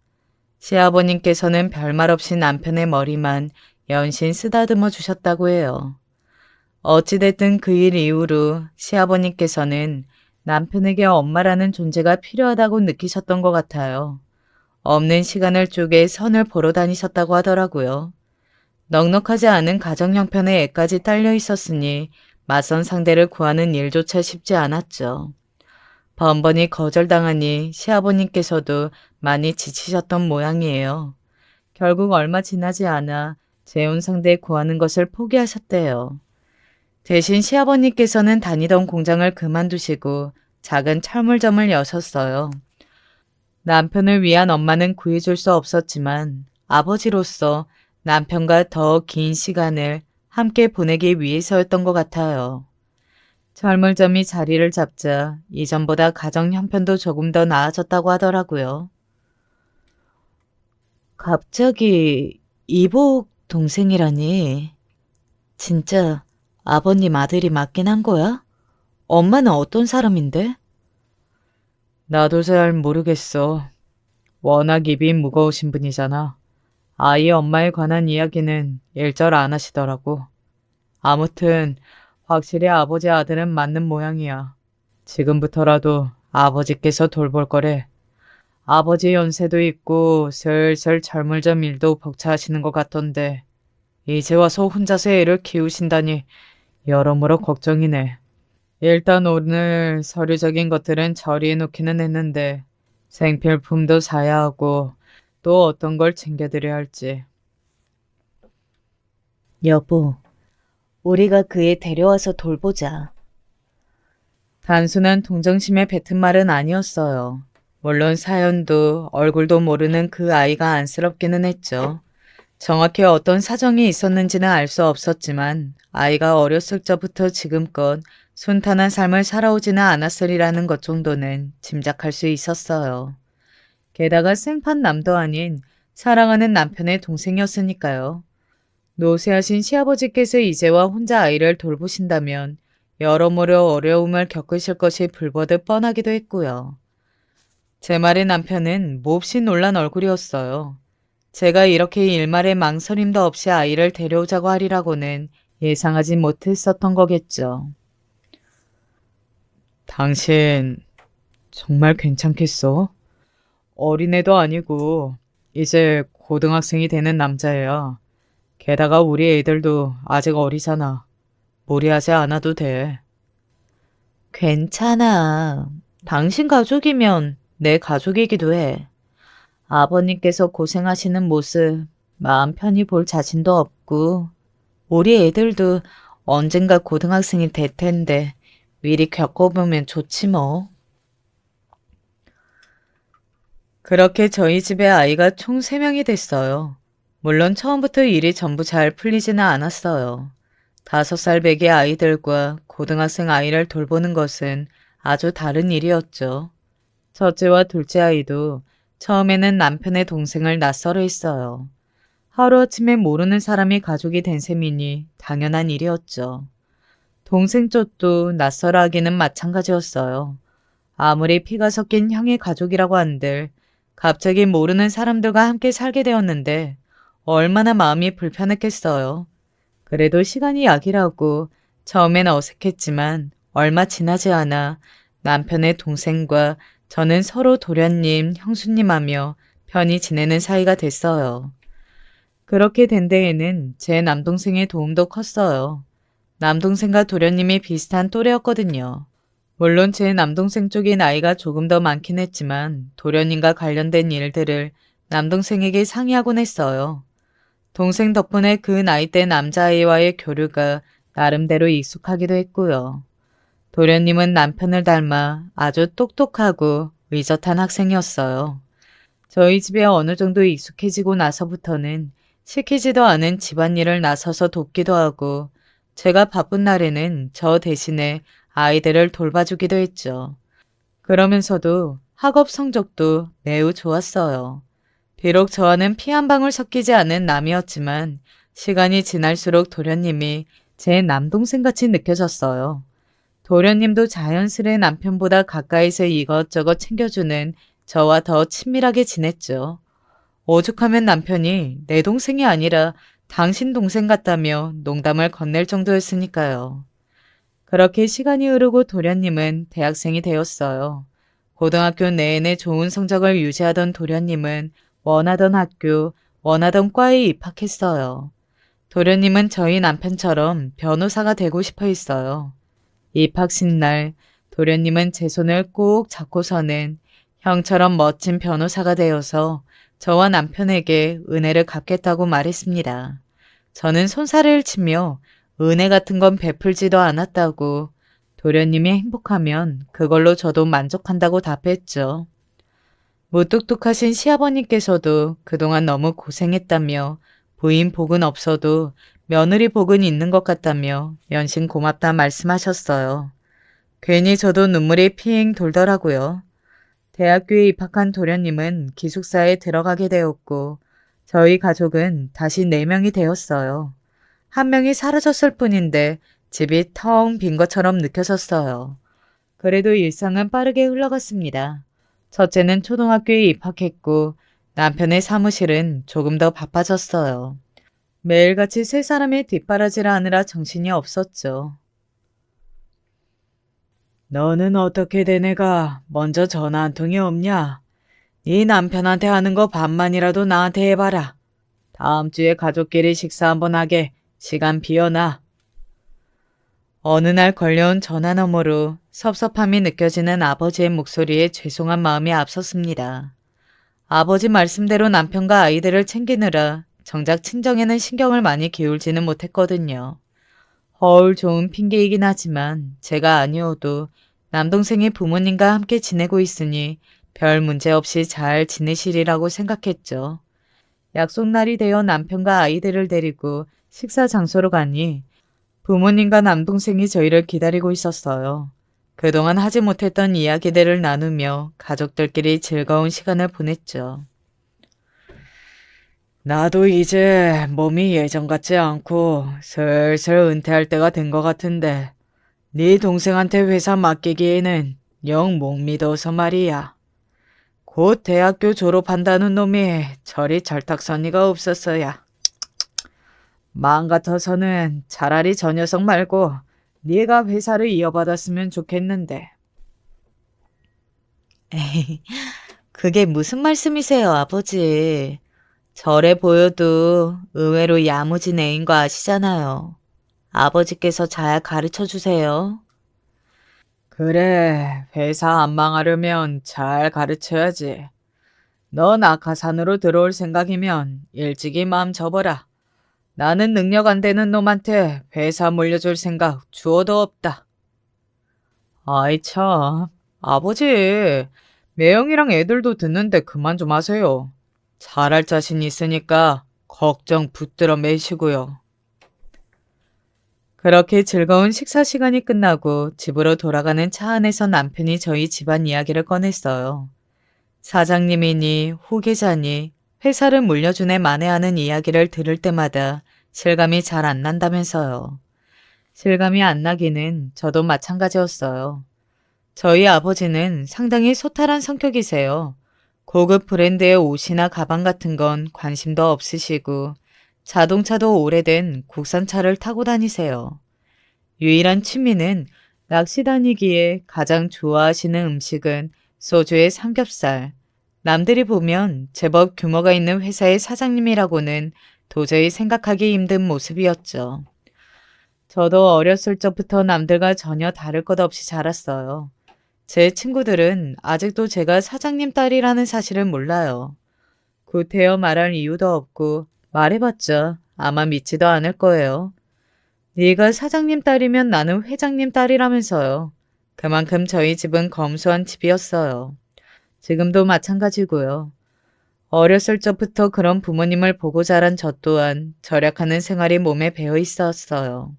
시아버님께서는 별말 없이 남편의 머리만 연신 쓰다듬어 주셨다고 해요. 어찌됐든 그 일 이후로 시아버님께서는 남편에게 엄마라는 존재가 필요하다고 느끼셨던 것 같아요. 없는 시간을 쪼개 선을 보러 다니셨다고 하더라고요. 넉넉하지 않은 가정 형편에 애까지 딸려 있었으니 맞선 상대를 구하는 일조차 쉽지 않았죠. 번번이 거절당하니 시아버님께서도 많이 지치셨던 모양이에요. 결국 얼마 지나지 않아 재혼 상대 구하는 것을 포기하셨대요. 대신 시아버님께서는 다니던 공장을 그만두시고 작은 철물점을 여셨어요. 남편을 위한 엄마는 구해줄 수 없었지만 아버지로서 남편과 더 긴 시간을 함께 보내기 위해서였던 것 같아요. 철물점이 자리를 잡자 이전보다 가정 형편도 조금 더 나아졌다고 하더라고요. 갑자기 이복 동생이라니. 진짜 아버님 아들이 맞긴 한 거야? 엄마는 어떤 사람인데? 나도 잘 모르겠어. 워낙 입이 무거우신 분이잖아. 아이 엄마에 관한 이야기는 일절 안 하시더라고. 아무튼 확실히 아버지 아들은 맞는 모양이야. 지금부터라도 아버지께서 돌볼 거래. 아버지 연세도 있고 슬슬 철물점 일도 벅차하시는 것 같던데 이제 와서 혼자서 애를 키우신다니 여러모로 걱정이네. 일단 오늘 서류적인 것들은 처리해 놓기는 했는데 생필품도 사야 하고 또 어떤 걸 챙겨드려야 할지. 여보, 우리가 그 애 데려와서 돌보자. 단순한 동정심에 뱉은 말은 아니었어요. 물론 사연도 얼굴도 모르는 그 아이가 안쓰럽기는 했죠. 정확히 어떤 사정이 있었는지는 알 수 없었지만 아이가 어렸을 적부터 지금껏 순탄한 삶을 살아오지는 않았으리라는 것 정도는 짐작할 수 있었어요. 게다가 생판남도 아닌 사랑하는 남편의 동생이었으니까요. 노쇠하신 시아버지께서 이제와 혼자 아이를 돌보신다면 여러모로 어려움을 겪으실 것이 불보듯 뻔하기도 했고요. 제 말에 남편은 몹시 놀란 얼굴이었어요. 제가 이렇게 일말의 망설임도 없이 아이를 데려오자고 하리라고는 예상하지 못했었던 거겠죠. 당신 정말 괜찮겠어? 어린애도 아니고 이제 고등학생이 되는 남자애야. 게다가 우리 애들도 아직 어리잖아. 무리하지 않아도 돼. 괜찮아. 당신 가족이면 내 가족이기도 해. 아버님께서 고생하시는 모습 마음 편히 볼 자신도 없고 우리 애들도 언젠가 고등학생이 될 텐데 미리 겪어보면 좋지 뭐. 그렇게 저희 집에 아이가 총 3명이 됐어요. 물론 처음부터 일이 전부 잘 풀리지는 않았어요. 5살 배기 아이들과 고등학생 아이를 돌보는 것은 아주 다른 일이었죠. 첫째와 둘째 아이도 처음에는 남편의 동생을 낯설어 했어요. 하루아침에 모르는 사람이 가족이 된 셈이니 당연한 일이었죠. 동생 쪽도 낯설어 하기는 마찬가지였어요. 아무리 피가 섞인 형의 가족이라고 한들 갑자기 모르는 사람들과 함께 살게 되었는데 얼마나 마음이 불편했겠어요. 그래도 시간이 약이라고 처음엔 어색했지만 얼마 지나지 않아 남편의 동생과 저는 서로 도련님, 형수님 하며 편히 지내는 사이가 됐어요. 그렇게 된 데에는 제 남동생의 도움도 컸어요. 남동생과 도련님이 비슷한 또래였거든요. 물론 제 남동생 쪽이 나이가 조금 더 많긴 했지만 도련님과 관련된 일들을 남동생에게 상의하곤 했어요. 동생 덕분에 그 나이대 남자아이와의 교류가 나름대로 익숙하기도 했고요. 도련님은 남편을 닮아 아주 똑똑하고 의젓한 학생이었어요. 저희 집에 어느 정도 익숙해지고 나서부터는 시키지도 않은 집안일을 나서서 돕기도 하고 제가 바쁜 날에는 저 대신에 아이들을 돌봐주기도 했죠. 그러면서도 학업 성적도 매우 좋았어요. 비록 저와는 피 한 방울 섞이지 않은 남이었지만 시간이 지날수록 도련님이 제 남동생같이 느껴졌어요. 도련님도 자연스레 남편보다 가까이서 이것저것 챙겨주는 저와 더 친밀하게 지냈죠. 오죽하면 남편이 내 동생이 아니라 당신 동생 같다며 농담을 건넬 정도였으니까요. 그렇게 시간이 흐르고 도련님은 대학생이 되었어요. 고등학교 내내 좋은 성적을 유지하던 도련님은 원하던 학교, 원하던 과에 입학했어요. 도련님은 저희 남편처럼 변호사가 되고 싶어 했어요. 입학식 날 도련님은 제 손을 꼭 잡고서는 형처럼 멋진 변호사가 되어서 저와 남편에게 은혜를 갚겠다고 말했습니다. 저는 손사래를 치며 은혜 같은 건 베풀지도 않았다고 도련님이 행복하면 그걸로 저도 만족한다고 답했죠. 무뚝뚝하신 시아버님께서도 그동안 너무 고생했다며 부인 복은 없어도 며느리 복은 있는 것 같다며 연신 고맙다 말씀하셨어요. 괜히 저도 눈물이 핑 돌더라고요. 대학교에 입학한 도련님은 기숙사에 들어가게 되었고 저희 가족은 다시 4명이 되었어요. 한 명이 사라졌을 뿐인데 집이 텅 빈 것처럼 느껴졌어요. 그래도 일상은 빠르게 흘러갔습니다. 첫째는 초등학교에 입학했고 남편의 사무실은 조금 더 바빠졌어요. 매일같이 세 사람의 뒷바라지를 하느라 정신이 없었죠. 너는 어떻게 된 애가 먼저 전화 한 통이 없냐? 네 남편한테 하는 거 반만이라도 나한테 해봐라. 다음 주에 가족끼리 식사 한번 하게 시간 비워놔. 어느 날 걸려온 전화 너머로 섭섭함이 느껴지는 아버지의 목소리에 죄송한 마음이 앞섰습니다. 아버지 말씀대로 남편과 아이들을 챙기느라 정작 친정에는 신경을 많이 기울지는 못했거든요. 허울 좋은 핑계이긴 하지만 제가 아니어도 남동생이 부모님과 함께 지내고 있으니 별 문제 없이 잘 지내시리라고 생각했죠. 약속날이 되어 남편과 아이들을 데리고 식사 장소로 가니 부모님과 남동생이 저희를 기다리고 있었어요. 그동안 하지 못했던 이야기들을 나누며 가족들끼리 즐거운 시간을 보냈죠. 나도 이제 몸이 예전 같지 않고 슬슬 은퇴할 때가 된 것 같은데 네 동생한테 회사 맡기기에는 영 못 믿어서 말이야. 곧 대학교 졸업한다는 놈이 저리 절탁서니가 없었어야. 마음 같아서는 차라리 저 녀석 말고 네가 회사를 이어받았으면 좋겠는데. 에이, 그게 무슨 말씀이세요, 아버지. 저래 보여도 의외로 야무진 애인 거 아시잖아요. 아버지께서 잘 가르쳐 주세요. 그래, 회사 안 망하려면 잘 가르쳐야지. 너 낙하산으로 들어올 생각이면 일찍이 마음 접어라. 나는 능력 안 되는 놈한테 회사 물려줄 생각 주어도 없다. 아이 참, 아버지, 매형이랑 애들도 듣는데 그만 좀 하세요. 잘할 자신 있으니까 걱정 붙들어 매시고요. 그렇게 즐거운 식사 시간이 끝나고 집으로 돌아가는 차 안에서 남편이 저희 집안 이야기를 꺼냈어요. 사장님이니 후계자니 회사를 물려준 애 만회하는 이야기를 들을 때마다 실감이 잘 안 난다면서요. 실감이 안 나기는 저도 마찬가지였어요. 저희 아버지는 상당히 소탈한 성격이세요. 고급 브랜드의 옷이나 가방 같은 건 관심도 없으시고 자동차도 오래된 국산차를 타고 다니세요. 유일한 취미는 낚시 다니기에 가장 좋아하시는 음식은 소주에 삼겹살. 남들이 보면 제법 규모가 있는 회사의 사장님이라고는 도저히 생각하기 힘든 모습이었죠. 저도 어렸을 적부터 남들과 전혀 다를 것 없이 자랐어요. 제 친구들은 아직도 제가 사장님 딸이라는 사실을 몰라요. 구태여 말할 이유도 없고 말해봤자 아마 믿지도 않을 거예요. 네가 사장님 딸이면 나는 회장님 딸이라면서요. 그만큼 저희 집은 검소한 집이었어요. 지금도 마찬가지고요. 어렸을 적부터 그런 부모님을 보고 자란 저 또한 절약하는 생활이 몸에 배어 있었어요.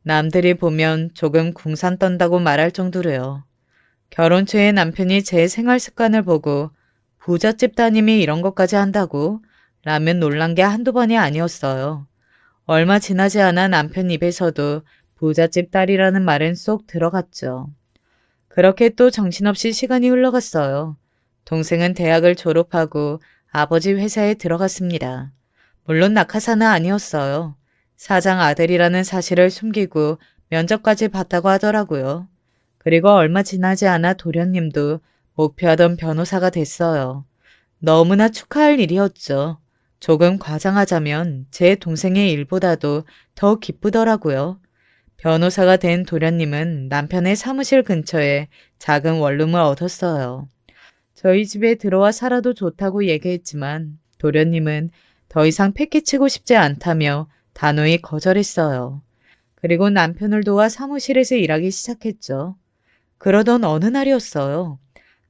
남들이 보면 조금 궁산 떤다고 말할 정도로요. 결혼 초에 남편이 제 생활 습관을 보고 부잣집 따님이 이런 것까지 한다고 라면 놀란 게 한두 번이 아니었어요. 얼마 지나지 않아 남편 입에서도 부잣집 딸이라는 말은 쏙 들어갔죠. 그렇게 또 정신없이 시간이 흘러갔어요. 동생은 대학을 졸업하고 아버지 회사에 들어갔습니다. 물론 낙하산은 아니었어요. 사장 아들이라는 사실을 숨기고 면접까지 봤다고 하더라고요. 그리고 얼마 지나지 않아 도련님도 목표하던 변호사가 됐어요. 너무나 축하할 일이었죠. 조금 과장하자면 제 동생의 일보다도 더 기쁘더라고요. 변호사가 된 도련님은 남편의 사무실 근처에 작은 원룸을 얻었어요. 저희 집에 들어와 살아도 좋다고 얘기했지만 도련님은 더 이상 패기치고 싶지 않다며 단호히 거절했어요. 그리고 남편을 도와 사무실에서 일하기 시작했죠. 그러던 어느 날이었어요.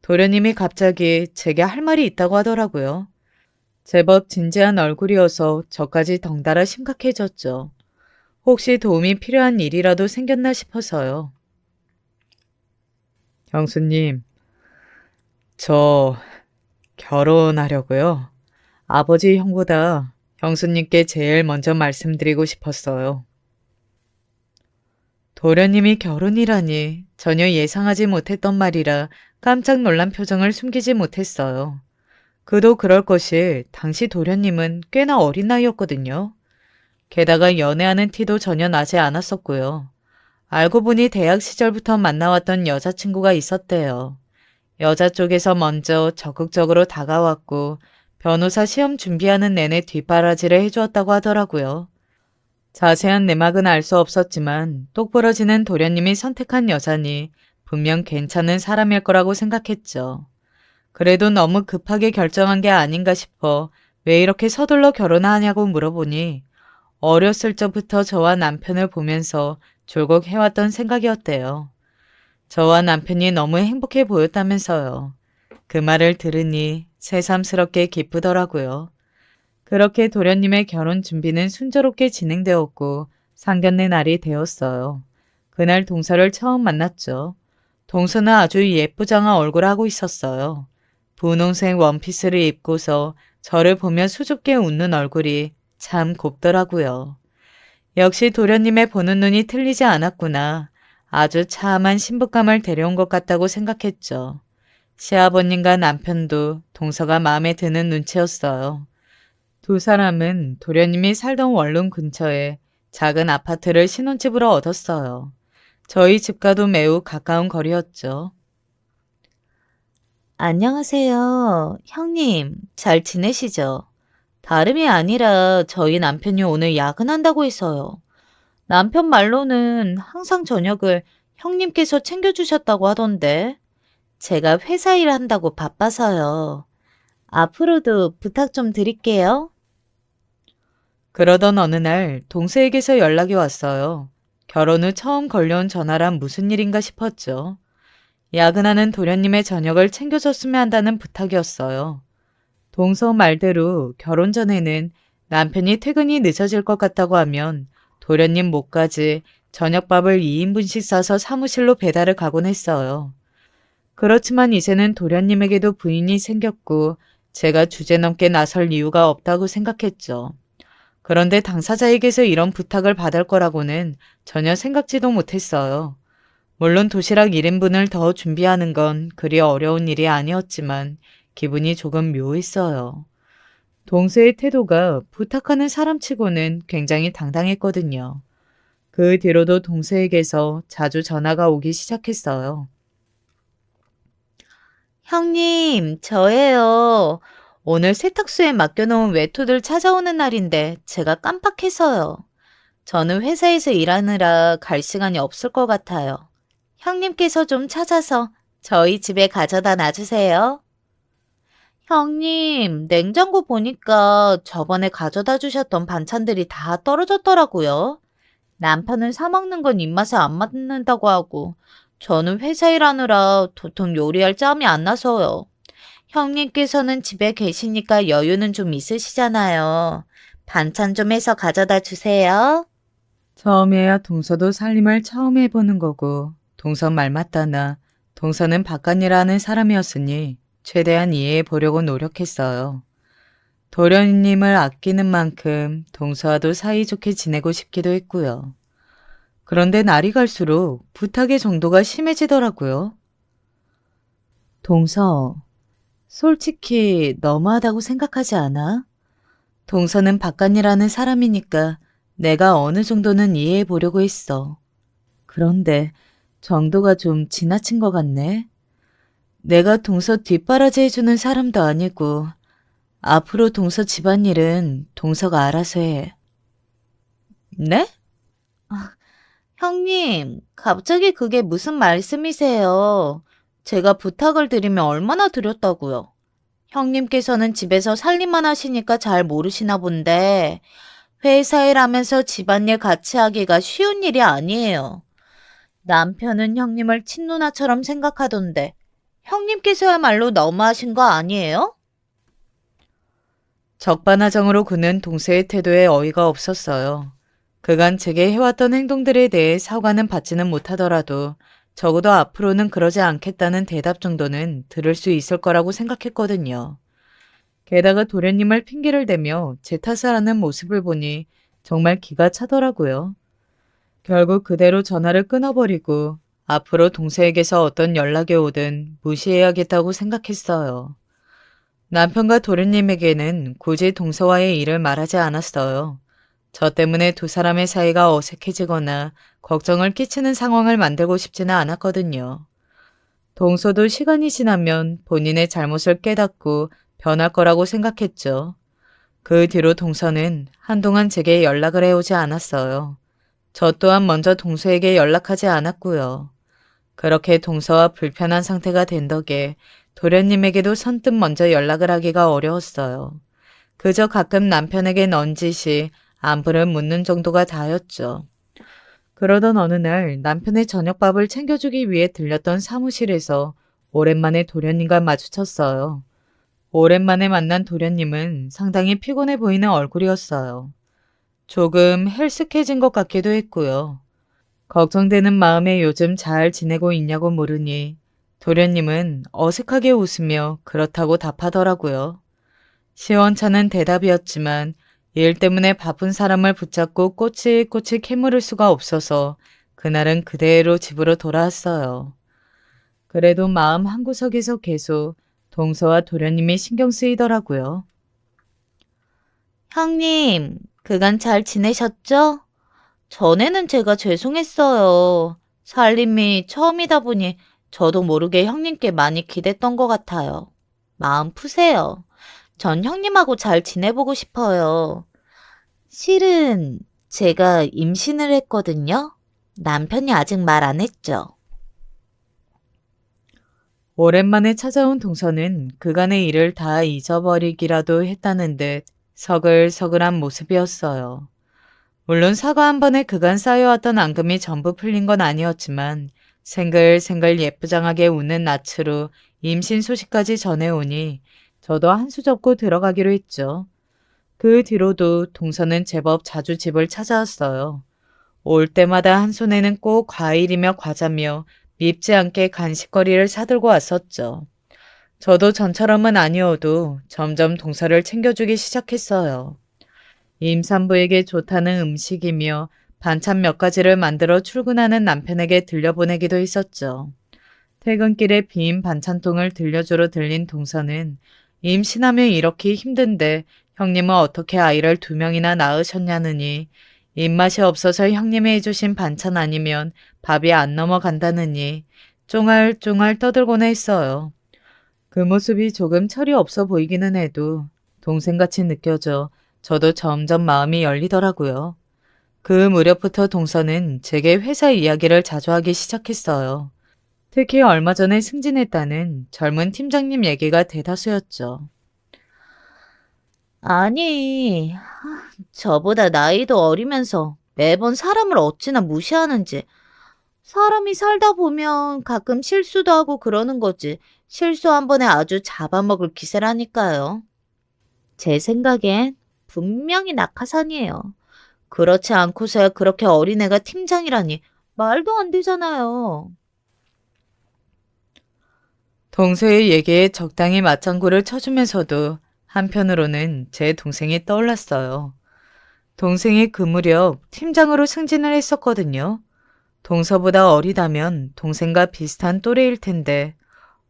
도련님이 갑자기 제게 할 말이 있다고 하더라고요. 제법 진지한 얼굴이어서 저까지 덩달아 심각해졌죠. 혹시 도움이 필요한 일이라도 생겼나 싶어서요. 형수님, 저 결혼하려고요. 아버지 형보다 형수님께 제일 먼저 말씀드리고 싶었어요. 도련님이 결혼이라니 전혀 예상하지 못했던 말이라 깜짝 놀란 표정을 숨기지 못했어요. 그도 그럴 것이 당시 도련님은 꽤나 어린 나이였거든요. 게다가 연애하는 티도 전혀 나지 않았었고요. 알고 보니 대학 시절부터 만나왔던 여자친구가 있었대요. 여자 쪽에서 먼저 적극적으로 다가왔고 변호사 시험 준비하는 내내 뒷바라지를 해주었다고 하더라고요. 자세한 내막은 알 수 없었지만 똑부러지는 도련님이 선택한 여자니 분명 괜찮은 사람일 거라고 생각했죠. 그래도 너무 급하게 결정한 게 아닌가 싶어 왜 이렇게 서둘러 결혼하냐고 물어보니 어렸을 적부터 저와 남편을 보면서 졸곡 해왔던 생각이었대요. 저와 남편이 너무 행복해 보였다면서요. 그 말을 들으니 새삼스럽게 기쁘더라고요. 그렇게 도련님의 결혼 준비는 순조롭게 진행되었고 상견례 날이 되었어요. 그날 동서를 처음 만났죠. 동서는 아주 예쁘장한 얼굴을 하고 있었어요. 분홍색 원피스를 입고서 저를 보며 수줍게 웃는 얼굴이 참 곱더라고요. 역시 도련님의 보는 눈이 틀리지 않았구나. 아주 참한 신부감을 데려온 것 같다고 생각했죠. 시아버님과 남편도 동서가 마음에 드는 눈치였어요. 두 사람은 도련님이 살던 원룸 근처에 작은 아파트를 신혼집으로 얻었어요. 저희 집과도 매우 가까운 거리였죠. 안녕하세요. 형님, 잘 지내시죠? 다름이 아니라 저희 남편이 오늘 야근한다고 해서요. 남편 말로는 항상 저녁을 형님께서 챙겨주셨다고 하던데, 제가 회사 일 한다고 바빠서요. 앞으로도 부탁 좀 드릴게요. 그러던 어느 날 동서에게서 연락이 왔어요. 결혼 후 처음 걸려온 전화란 무슨 일인가 싶었죠. 야근하는 도련님의 저녁을 챙겨줬으면 한다는 부탁이었어요. 동서 말대로 결혼 전에는 남편이 퇴근이 늦어질 것 같다고 하면 도련님 목까지 저녁밥을 2인분씩 싸서 사무실로 배달을 가곤 했어요. 그렇지만 이제는 도련님에게도 부인이 생겼고 제가 주제넘게 나설 이유가 없다고 생각했죠. 그런데 당사자에게서 이런 부탁을 받을 거라고는 전혀 생각지도 못했어요. 물론 도시락 1인분을 더 준비하는 건 그리 어려운 일이 아니었지만 기분이 조금 묘했어요. 동서의 태도가 부탁하는 사람치고는 굉장히 당당했거든요. 그 뒤로도 동서에게서 자주 전화가 오기 시작했어요. 형님, 저예요. 오늘 세탁소에 맡겨놓은 외투들 찾아오는 날인데 제가 깜빡해서요. 저는 회사에서 일하느라 갈 시간이 없을 것 같아요. 형님께서 좀 찾아서 저희 집에 가져다 놔주세요. 형님, 냉장고 보니까 저번에 가져다 주셨던 반찬들이 다 떨어졌더라고요. 남편은 사 먹는 건 입맛에 안 맞는다고 하고, 저는 회사 일하느라 도통 요리할 짬이 안 나서요. 형님께서는 집에 계시니까 여유는 좀 있으시잖아요. 반찬 좀 해서 가져다 주세요. 처음에야 동서도 살림을 처음 해보는 거고, 동서 말 맞다나 동서는 바깥일 하는 사람이었으니 최대한 이해해 보려고 노력했어요. 도련님을 아끼는 만큼 동서와도 사이좋게 지내고 싶기도 했고요. 그런데 날이 갈수록 부탁의 정도가 심해지더라고요. 동서, 솔직히 너무하다고 생각하지 않아? 동서는 바깥일하는 사람이니까 내가 어느 정도는 이해해 보려고 했어. 그런데 정도가 좀 지나친 것 같네. 내가 동서 뒷바라지 해주는 사람도 아니고 앞으로 동서 집안일은 동서가 알아서 해. 네? 형님, 갑자기 그게 무슨 말씀이세요? 제가 부탁을 드리면 얼마나 드렸다고요? 형님께서는 집에서 살림만 하시니까 잘 모르시나 본데, 회사 일하면서 집안일 같이 하기가 쉬운 일이 아니에요. 남편은 형님을 친누나처럼 생각하던데, 형님께서야말로 너무하신 거 아니에요? 적반하장으로 구는 동서의 태도에 어이가 없었어요. 그간 제게 해왔던 행동들에 대해 사과는 받지는 못하더라도 적어도 앞으로는 그러지 않겠다는 대답 정도는 들을 수 있을 거라고 생각했거든요. 게다가 도련님을 핑계를 대며 제 탓을 하는 모습을 보니 정말 기가 차더라고요. 결국 그대로 전화를 끊어버리고 앞으로 동서에게서 어떤 연락이 오든 무시해야겠다고 생각했어요. 남편과 도련님에게는 굳이 동서와의 일을 말하지 않았어요. 저 때문에 두 사람의 사이가 어색해지거나 걱정을 끼치는 상황을 만들고 싶지는 않았거든요. 동서도 시간이 지나면 본인의 잘못을 깨닫고 변할 거라고 생각했죠. 그 뒤로 동서는 한동안 제게 연락을 해오지 않았어요. 저 또한 먼저 동서에게 연락하지 않았고요. 그렇게 동서와 불편한 상태가 된 덕에 도련님에게도 선뜻 먼저 연락을 하기가 어려웠어요. 그저 가끔 남편에게 넌지시 안부를 묻는 정도가 다였죠. 그러던 어느 날 남편의 저녁밥을 챙겨주기 위해 들렸던 사무실에서 오랜만에 도련님과 마주쳤어요. 오랜만에 만난 도련님은 상당히 피곤해 보이는 얼굴이었어요. 조금 헬스케진 것 같기도 했고요. 걱정되는 마음에 요즘 잘 지내고 있냐고 물으니 도련님은 어색하게 웃으며 그렇다고 답하더라고요. 시원찮은 대답이었지만 일 때문에 바쁜 사람을 붙잡고 꼬치꼬치 캐물을 수가 없어서 그날은 그대로 집으로 돌아왔어요. 그래도 마음 한구석에서 계속 동서와 도련님이 신경 쓰이더라고요. 형님, 그간 잘 지내셨죠? 전에는 제가 죄송했어요. 살림이 처음이다 보니 저도 모르게 형님께 많이 기댔던 것 같아요. 마음 푸세요. 전 형님하고 잘 지내보고 싶어요. 실은 제가 임신을 했거든요. 남편이 아직 말 안 했죠. 오랜만에 찾아온 동서는 그간의 일을 다 잊어버리기라도 했다는 듯 서글서글한 모습이었어요. 물론 사과 한 번에 그간 쌓여왔던 앙금이 전부 풀린 건 아니었지만 생글생글 예쁘장하게 웃는 낯으로 임신 소식까지 전해오니 저도 한 수 접고 들어가기로 했죠. 그 뒤로도 동서는 제법 자주 집을 찾아왔어요. 올 때마다 한 손에는 꼭 과일이며 과자며 밉지 않게 간식거리를 사들고 왔었죠. 저도 전처럼은 아니어도 점점 동서를 챙겨주기 시작했어요. 임산부에게 좋다는 음식이며 반찬 몇 가지를 만들어 출근하는 남편에게 들려보내기도 했었죠. 퇴근길에 빈 반찬통을 들려주러 들린 동서는 임신하며 이렇게 힘든데 형님은 어떻게 아이를 2명이나 낳으셨냐느니 입맛이 없어서 형님이 해주신 반찬 아니면 밥이 안 넘어간다느니 쫑알쫑알 떠들곤 했어요. 그 모습이 조금 철이 없어 보이기는 해도 동생같이 느껴져 저도 점점 마음이 열리더라고요. 그 무렵부터 동서는 제게 회사 이야기를 자주 하기 시작했어요. 특히 얼마 전에 승진했다는 젊은 팀장님 얘기가 대다수였죠. 아니, 저보다 나이도 어리면서 매번 사람을 어찌나 무시하는지. 사람이 살다 보면 가끔 실수도 하고 그러는 거지. 실수 한 번에 아주 잡아먹을 기세라니까요. 제 생각엔 분명히 낙하산이에요. 그렇지 않고서야 그렇게 어린애가 팀장이라니 말도 안 되잖아요. 동서의 얘기에 적당히 맞장구를 쳐주면서도 한편으로는 제 동생이 떠올랐어요. 동생이 그 무렵 팀장으로 승진을 했었거든요. 동서보다 어리다면 동생과 비슷한 또래일 텐데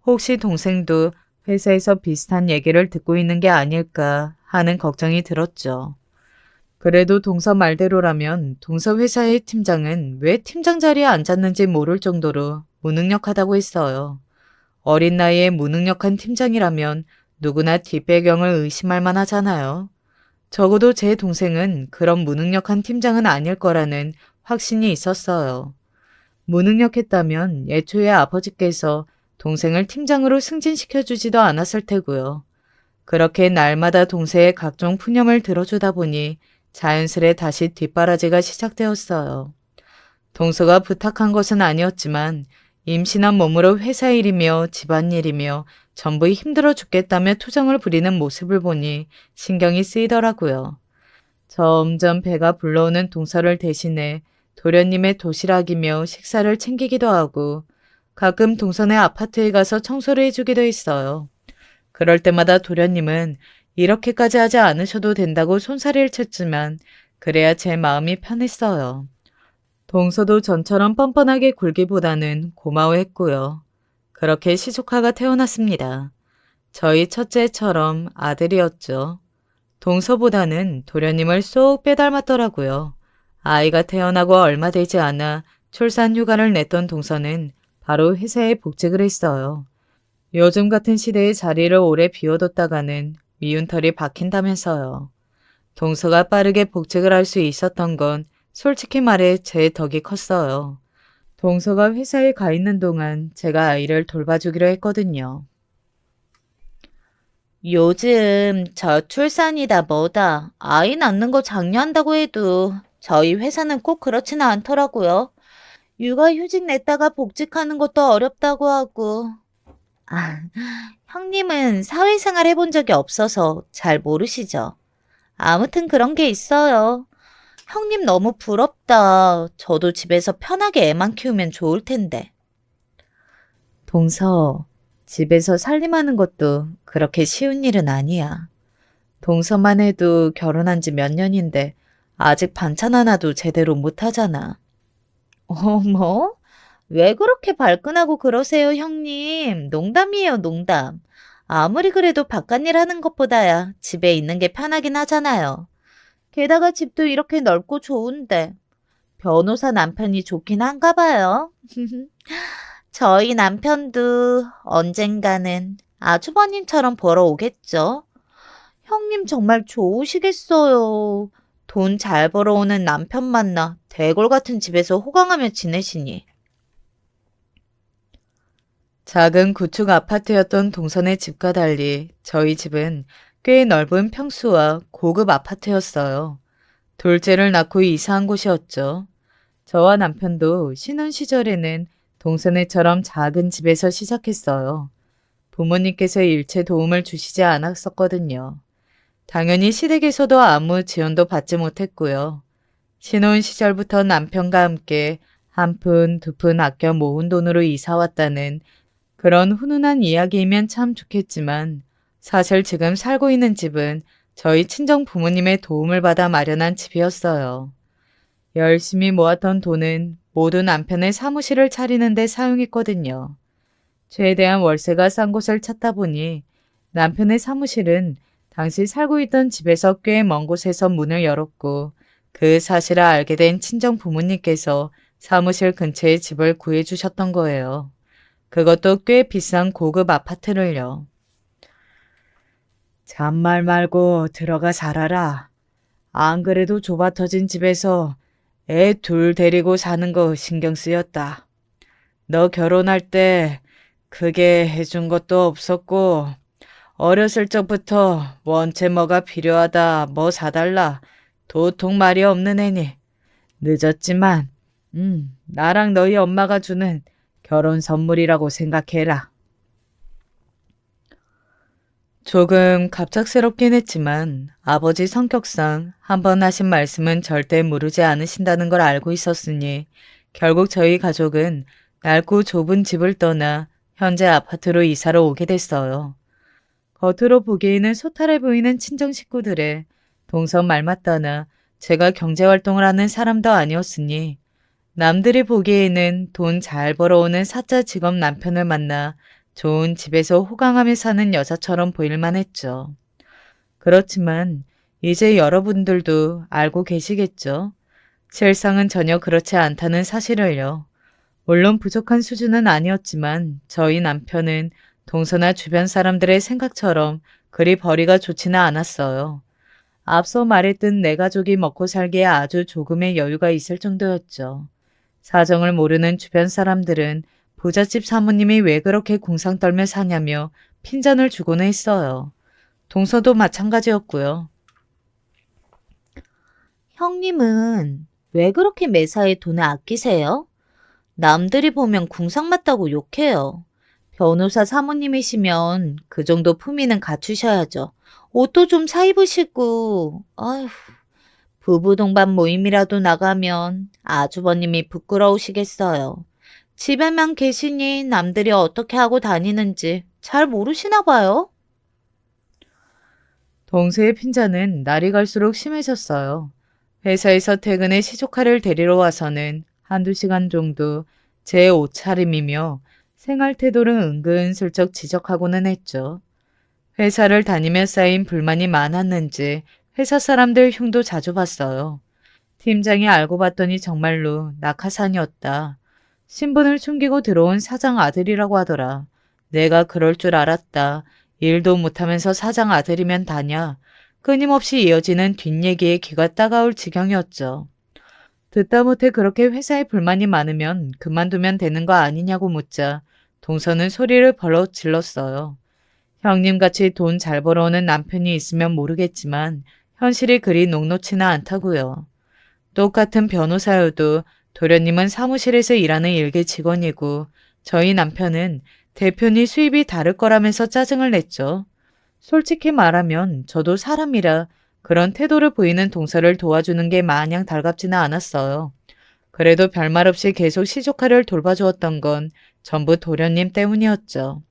혹시 동생도 회사에서 비슷한 얘기를 듣고 있는 게 아닐까 하는 걱정이 들었죠. 그래도 동서 말대로라면 동서 회사의 팀장은 왜 팀장 자리에 앉았는지 모를 정도로 무능력하다고 했어요. 어린 나이에 무능력한 팀장이라면 누구나 뒷배경을 의심할 만하잖아요. 적어도 제 동생은 그런 무능력한 팀장은 아닐 거라는 확신이 있었어요. 무능력했다면 애초에 아버지께서 동생을 팀장으로 승진시켜주지도 않았을 테고요. 그렇게 날마다 동생의 각종 푸념을 들어주다 보니 자연스레 다시 뒷바라지가 시작되었어요. 동서가 부탁한 것은 아니었지만 임신한 몸으로 회사 일이며 집안일이며 전부 힘들어 죽겠다며 투정을 부리는 모습을 보니 신경이 쓰이더라고요. 점점 배가 불러오는 동서를 대신해 도련님의 도시락이며 식사를 챙기기도 하고 가끔 동선의 아파트에 가서 청소를 해주기도 했어요. 그럴 때마다 도련님은 이렇게까지 하지 않으셔도 된다고 손사래를 쳤지만 그래야 제 마음이 편했어요. 동서도 전처럼 뻔뻔하게 굴기보다는 고마워했고요. 그렇게 시조카가 태어났습니다. 저희 첫째처럼 아들이었죠. 동서보다는 도련님을 쏙 빼닮았더라고요. 아이가 태어나고 얼마 되지 않아 출산 휴가를 냈던 동서는 바로 회사에 복직을 했어요. 요즘 같은 시대에 자리를 오래 비워뒀다가는 미운 털이 박힌다면서요. 동서가 빠르게 복직을 할 수 있었던 건 솔직히 말해 제 덕이 컸어요. 동서가 회사에 가 있는 동안 제가 아이를 돌봐주기로 했거든요. 요즘 저출산이다 뭐다 아이 낳는 거 장려한다고 해도 저희 회사는 꼭 그렇지는 않더라고요. 육아휴직 냈다가 복직하는 것도 어렵다고 하고. 아, 형님은 사회생활 해본 적이 없어서 잘 모르시죠? 아무튼 그런 게 있어요. 형님 너무 부럽다. 저도 집에서 편하게 애만 키우면 좋을 텐데. 동서, 집에서 살림하는 것도 그렇게 쉬운 일은 아니야. 동서만 해도 결혼한 지 몇 년인데 아직 반찬 하나도 제대로 못하잖아. 어머, 왜 그렇게 발끈하고 그러세요, 형님? 농담이에요, 농담. 아무리 그래도 바깥일 하는 것보다야 집에 있는 게 편하긴 하잖아요. 게다가 집도 이렇게 넓고 좋은데. 변호사 남편이 좋긴 한가 봐요. 저희 남편도 언젠가는 아주버님처럼 벌어오겠죠. 형님 정말 좋으시겠어요. 돈 잘 벌어오는 남편 만나 대골 같은 집에서 호강하며 지내시니. 작은 구축 아파트였던 동선의 집과 달리 저희 집은 꽤 넓은 평수와 고급 아파트였어요. 둘째를 낳고 이사한 곳이었죠. 저와 남편도 신혼 시절에는 동선애처럼 작은 집에서 시작했어요. 부모님께서 일체 도움을 주시지 않았었거든요. 당연히 시댁에서도 아무 지원도 받지 못했고요. 신혼 시절부터 남편과 함께 한 푼, 두 푼 아껴 모은 돈으로 이사 왔다는 그런 훈훈한 이야기이면 참 좋겠지만 사실 지금 살고 있는 집은 저희 친정 부모님의 도움을 받아 마련한 집이었어요. 열심히 모았던 돈은 모두 남편의 사무실을 차리는 데 사용했거든요. 최대한 월세가 싼 곳을 찾다 보니 남편의 사무실은 당시 살고 있던 집에서 꽤 먼 곳에서 문을 열었고 그 사실을 알게 된 친정 부모님께서 사무실 근처에 집을 구해주셨던 거예요. 그것도 꽤 비싼 고급 아파트를요. 잔말 말고 들어가 살아라. 안 그래도 좁아터진 집에서 애 둘 데리고 사는 거 신경 쓰였다. 너 결혼할 때 크게 해준 것도 없었고 어렸을 적부터 원체 뭐가 필요하다 뭐 사달라 도통 말이 없는 애니 늦었지만, 나랑 너희 엄마가 주는 결혼 선물이라고 생각해라. 조금 갑작스럽긴 했지만 아버지 성격상 한 번 하신 말씀은 절대 무르지 않으신다는 걸 알고 있었으니 결국 저희 가족은 낡고 좁은 집을 떠나 현재 아파트로 이사를 오게 됐어요. 겉으로 보기에는 소탈해 보이는 친정 식구들의 동선 말맞다나 제가 경제활동을 하는 사람도 아니었으니 남들이 보기에는 돈 잘 벌어오는 사짜 직업 남편을 만나 좋은 집에서 호강하며 사는 여자처럼 보일만 했죠. 그렇지만 이제 여러분들도 알고 계시겠죠? 실상은 전혀 그렇지 않다는 사실을요. 물론 부족한 수준은 아니었지만 저희 남편은 동서나 주변 사람들의 생각처럼 그리 벌이가 좋지는 않았어요. 앞서 말했듯 내 가족이 먹고 살기에 아주 조금의 여유가 있을 정도였죠. 사정을 모르는 주변 사람들은 부잣집 사모님이 왜 그렇게 궁상 떨며 사냐며 핀잔을 주고는 했어요. 동서도 마찬가지였고요. 형님은 왜 그렇게 매사에 돈을 아끼세요? 남들이 보면 궁상 맞다고 욕해요. 변호사 사모님이시면 그 정도 품위는 갖추셔야죠. 옷도 좀 사 입으시고, 아휴, 부부 동반 모임이라도 나가면 아주버님이 부끄러우시겠어요. 집에만 계시니 남들이 어떻게 하고 다니는지 잘 모르시나 봐요. 동서의 핀잔은 날이 갈수록 심해졌어요. 회사에서 퇴근해 시조카를 데리러 와서는 한두 시간 정도 제 옷차림이며 생활 태도를 은근슬쩍 지적하고는 했죠. 회사를 다니며 쌓인 불만이 많았는지 회사 사람들 흉도 자주 봤어요. 팀장이 알고 봤더니 정말로 낙하산이었다. 신분을 숨기고 들어온 사장 아들이라고 하더라. 내가 그럴 줄 알았다. 일도 못하면서 사장 아들이면 다냐. 끊임없이 이어지는 뒷얘기에 귀가 따가울 지경이었죠. 듣다 못해 그렇게 회사에 불만이 많으면 그만두면 되는 거 아니냐고 묻자 동서는 소리를 벌럭 질렀어요. 형님같이 돈 잘 벌어오는 남편이 있으면 모르겠지만 현실이 그리 녹록지는 않다고요. 똑같은 변호사여도 도련님은 사무실에서 일하는 일개 직원이고 저희 남편은 대표님 수입이 다를 거라면서 짜증을 냈죠. 솔직히 말하면 저도 사람이라 그런 태도를 보이는 동서를 도와주는 게 마냥 달갑지는 않았어요. 그래도 별말 없이 계속 시조카를 돌봐주었던 건 전부 도련님 때문이었죠.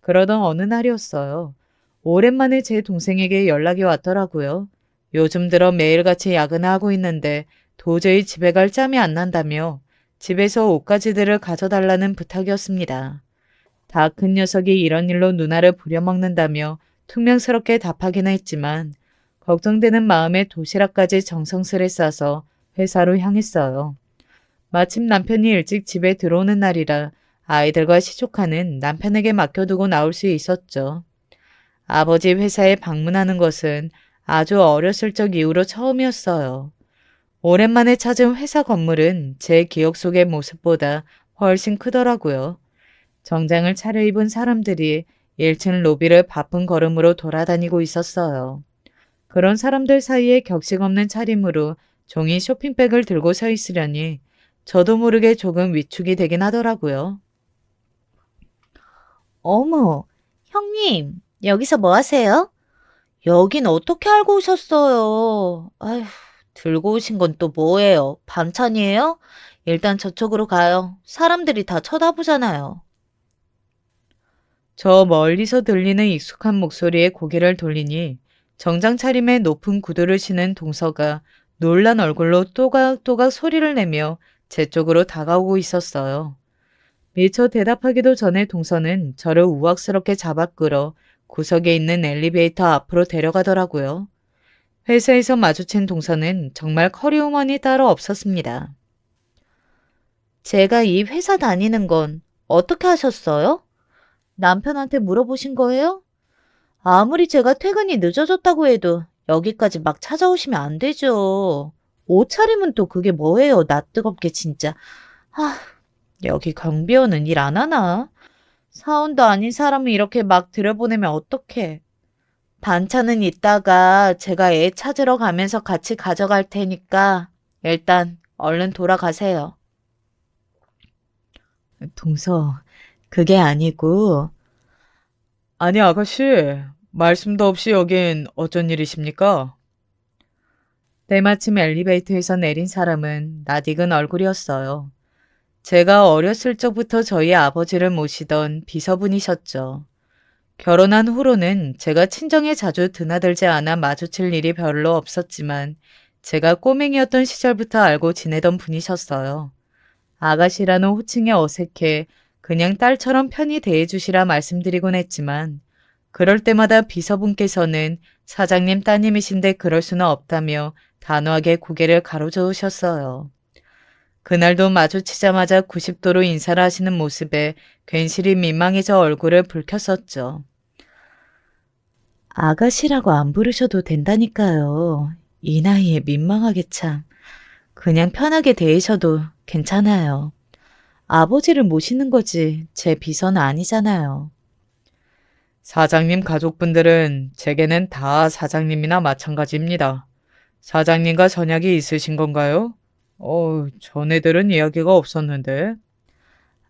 그러던 어느 날이었어요. 오랜만에 제 동생에게 연락이 왔더라고요. 요즘 들어 매일같이 야근을 하고 있는데 도저히 집에 갈 짬이 안 난다며 집에서 옷가지들을 가져달라는 부탁이었습니다. 다 큰 녀석이 이런 일로 누나를 부려먹는다며 퉁명스럽게 답하기는 했지만 걱정되는 마음에 도시락까지 정성스레 싸서 회사로 향했어요. 마침 남편이 일찍 집에 들어오는 날이라 아이들과 시조카는 남편에게 맡겨두고 나올 수 있었죠. 아버지 회사에 방문하는 것은 아주 어렸을 적 이후로 처음이었어요. 오랜만에 찾은 회사 건물은 제 기억 속의 모습보다 훨씬 크더라고요. 정장을 차려입은 사람들이 1층 로비를 바쁜 걸음으로 돌아다니고 있었어요. 그런 사람들 사이에 격식 없는 차림으로 종이 쇼핑백을 들고 서 있으려니 저도 모르게 조금 위축이 되긴 하더라고요. 어머, 형님, 여기서 뭐 하세요? 여긴 어떻게 알고 오셨어요? 아휴, 들고 오신 건 또 뭐예요? 반찬이에요? 일단 저쪽으로 가요. 사람들이 다 쳐다보잖아요. 저 멀리서 들리는 익숙한 목소리에 고개를 돌리니 정장 차림에 높은 구두를 신은 동서가 놀란 얼굴로 또각또각 소리를 내며 제 쪽으로 다가오고 있었어요. 미처 대답하기도 전에 동서는 저를 우악스럽게 잡아 끌어 구석에 있는 엘리베이터 앞으로 데려가더라고요. 회사에서 마주친 동서는 정말 커리우먼이 따로 없었습니다. 제가 이 회사 다니는 건 어떻게 하셨어요? 남편한테 물어보신 거예요? 아무리 제가 퇴근이 늦어졌다고 해도 여기까지 막 찾아오시면 안 되죠. 옷차림은 또 그게 뭐예요? 낯뜨겁게 진짜. 아, 여기 경비원은 일 안 하나? 사원도 아닌 사람을 이렇게 막 들여보내면 어떡해. 반찬은 이따가 제가 애 찾으러 가면서 같이 가져갈 테니까 일단 얼른 돌아가세요. 동서, 그게 아니고. 아니, 아가씨, 말씀도 없이 여긴 어쩐 일이십니까? 때마침 엘리베이터에서 내린 사람은 낯익은 얼굴이었어요. 제가 어렸을 적부터 저희 아버지를 모시던 비서분이셨죠. 결혼한 후로는 제가 친정에 자주 드나들지 않아 마주칠 일이 별로 없었지만 제가 꼬맹이였던 시절부터 알고 지내던 분이셨어요. 아가씨라는 호칭에 어색해 그냥 딸처럼 편히 대해주시라 말씀드리곤 했지만 그럴 때마다 비서분께서는 사장님 따님이신데 그럴 수는 없다며 단호하게 고개를 가로저으셨어요. 그날도 마주치자마자 90도로 인사를 하시는 모습에 괜시리 민망해져 얼굴을 붉혔었죠. 아가씨라고 안 부르셔도 된다니까요. 이 나이에 민망하게 참. 그냥 편하게 대해셔도 괜찮아요. 아버지를 모시는 거지 제 비서는 아니잖아요. 사장님 가족분들은 제게는 다 사장님이나 마찬가지입니다. 사장님과 전약이 있으신 건가요? 전에들은 이야기가 없었는데.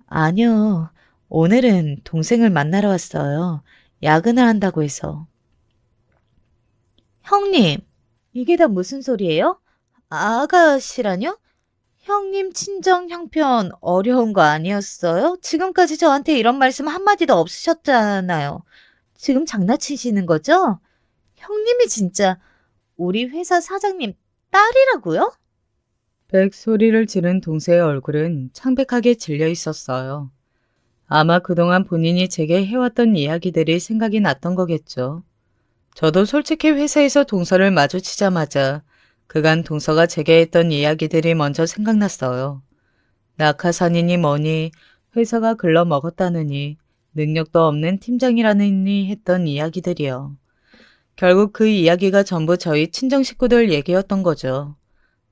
아니요. 오늘은 동생을 만나러 왔어요. 야근을 한다고 해서. 형님, 이게 다 무슨 소리예요? 아가씨라뇨? 형님 친정 형편 어려운 거 아니었어요? 지금까지 저한테 이런 말씀 한마디도 없으셨잖아요. 지금 장난치시는 거죠? 형님이 진짜 우리 회사 사장님 딸이라고요? 백소리를 지른 동생의 얼굴은 창백하게 질려 있었어요. 아마 그동안 본인이 제게 해왔던 이야기들이 생각이 났던 거겠죠. 저도 솔직히 회사에서 동서를 마주치자마자 그간 동서가 제게 했던 이야기들이 먼저 생각났어요. 낙하산이니 뭐니 회사가 글러먹었다느니 능력도 없는 팀장이라느니 했던 이야기들이요. 결국 그 이야기가 전부 저희 친정 식구들 얘기였던 거죠.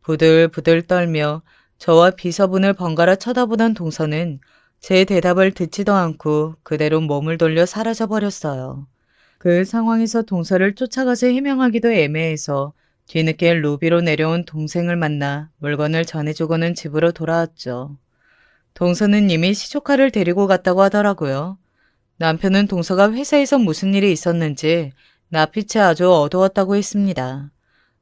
부들부들 떨며 저와 비서분을 번갈아 쳐다보던 동서는 제 대답을 듣지도 않고 그대로 몸을 돌려 사라져버렸어요. 그 상황에서 동서를 쫓아가서 해명하기도 애매해서 뒤늦게 로비로 내려온 동생을 만나 물건을 전해주고는 집으로 돌아왔죠. 동서는 이미 시조카를 데리고 갔다고 하더라고요. 남편은 동서가 회사에서 무슨 일이 있었는지 낯빛이 아주 어두웠다고 했습니다.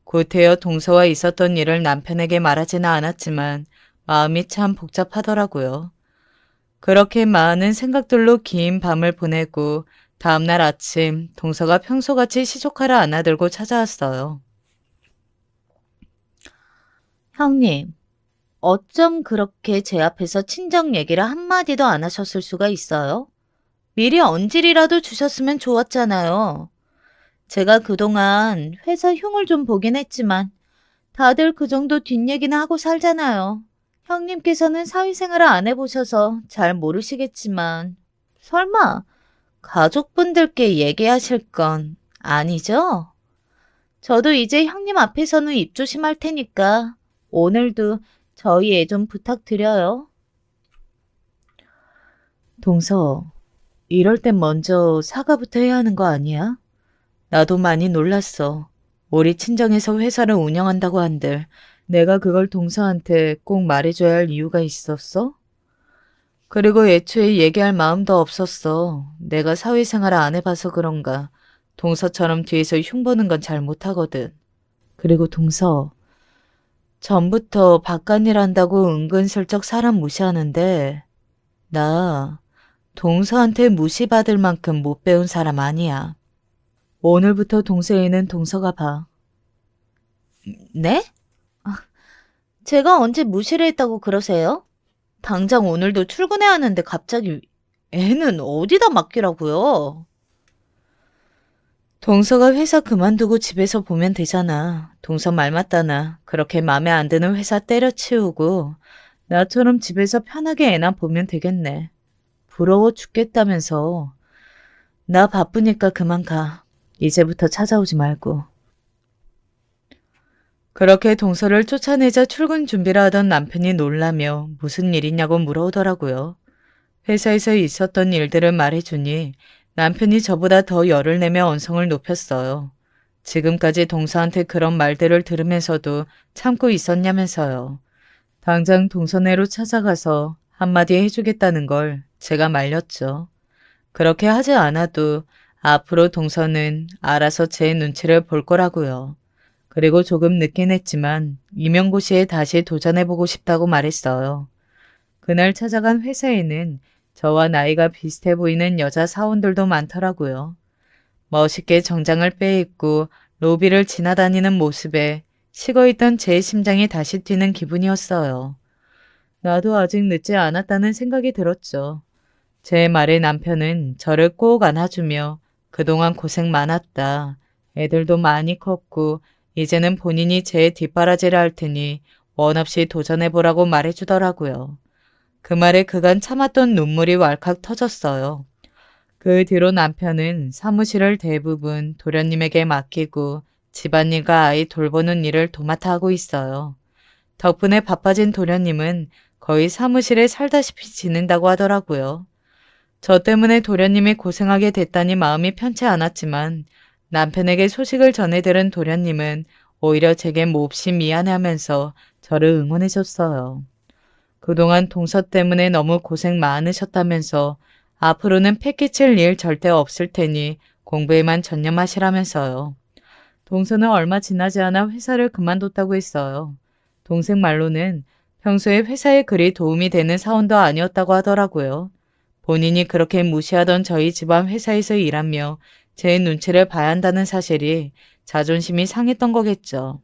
곧이어 동서와 있었던 일을 남편에게 말하지는 않았지만 마음이 참 복잡하더라고요. 그렇게 많은 생각들로 긴 밤을 보내고 다음날 아침 동서가 평소같이 시조카를 안아들고 찾아왔어요. 형님, 어쩜 그렇게 제 앞에서 친정 얘기를 한마디도 안 하셨을 수가 있어요? 미리 언질이라도 주셨으면 좋았잖아요. 제가 그동안 회사 흉을 좀 보긴 했지만 다들 그 정도 뒷얘기는 하고 살잖아요. 형님께서는 사회생활을 안 해보셔서 잘 모르시겠지만 설마 가족분들께 얘기하실 건 아니죠? 저도 이제 형님 앞에서는 입조심할 테니까 오늘도 저희 애 좀 부탁드려요. 동서, 이럴 땐 먼저 사과부터 해야 하는 거 아니야? 나도 많이 놀랐어. 우리 친정에서 회사를 운영한다고 한들 내가 그걸 동서한테 꼭 말해줘야 할 이유가 있었어? 그리고 애초에 얘기할 마음도 없었어. 내가 사회생활을 안 해봐서 그런가. 동서처럼 뒤에서 흉보는 건 잘 못하거든. 그리고 동서, 전부터 바깥일 한다고 은근슬쩍 사람 무시하는데 나 동서한테 무시받을 만큼 못 배운 사람 아니야. 오늘부터 동서애는 동서가 봐. 네? 제가 언제 무시를 했다고 그러세요? 당장 오늘도 출근해야 하는데 갑자기 애는 어디다 맡기라고요? 동서가 회사 그만두고 집에서 보면 되잖아. 동서 말 맞다나 그렇게 맘에 안 드는 회사 때려치우고 나처럼 집에서 편하게 애나 보면 되겠네. 부러워 죽겠다면서. 나 바쁘니까 그만 가. 이제부터 찾아오지 말고. 그렇게 동서를 쫓아내자 출근 준비를 하던 남편이 놀라며 무슨 일이냐고 물어오더라고요. 회사에서 있었던 일들을 말해주니 남편이 저보다 더 열을 내며 언성을 높였어요. 지금까지 동서한테 그런 말들을 들으면서도 참고 있었냐면서요. 당장 동선회로 찾아가서 한마디 해주겠다는 걸 제가 말렸죠. 그렇게 하지 않아도 앞으로 동선은 알아서 제 눈치를 볼 거라고요. 그리고 조금 늦긴 했지만 임용고시에 다시 도전해보고 싶다고 말했어요. 그날 찾아간 회사에는 저와 나이가 비슷해 보이는 여자 사원들도 많더라고요. 멋있게 정장을 빼입고 로비를 지나다니는 모습에 식어있던 제 심장이 다시 뛰는 기분이었어요. 나도 아직 늦지 않았다는 생각이 들었죠. 제 말에 남편은 저를 꼭 안아주며 그동안 고생 많았다. 애들도 많이 컸고 이제는 본인이 제 뒷바라지를 할 테니 원 없이 도전해보라고 말해주더라고요. 그 말에 그간 참았던 눈물이 왈칵 터졌어요. 그 뒤로 남편은 사무실을 대부분 도련님에게 맡기고 집안일과 아이 돌보는 일을 도맡아 하고 있어요. 덕분에 바빠진 도련님은 거의 사무실에 살다시피 지낸다고 하더라고요. 저 때문에 도련님이 고생하게 됐다니 마음이 편치 않았지만 남편에게 소식을 전해들은 도련님은 오히려 제게 몹시 미안해하면서 저를 응원해줬어요. 그동안 동서 때문에 너무 고생 많으셨다면서 앞으로는 패기칠 일 절대 없을 테니 공부에만 전념하시라면서요. 동서는 얼마 지나지 않아 회사를 그만뒀다고 했어요. 동생 말로는 평소에 회사에 그리 도움이 되는 사원도 아니었다고 하더라고요. 본인이 그렇게 무시하던 저희 집안 회사에서 일하며 제 눈치를 봐야 한다는 사실이 자존심이 상했던 거겠죠.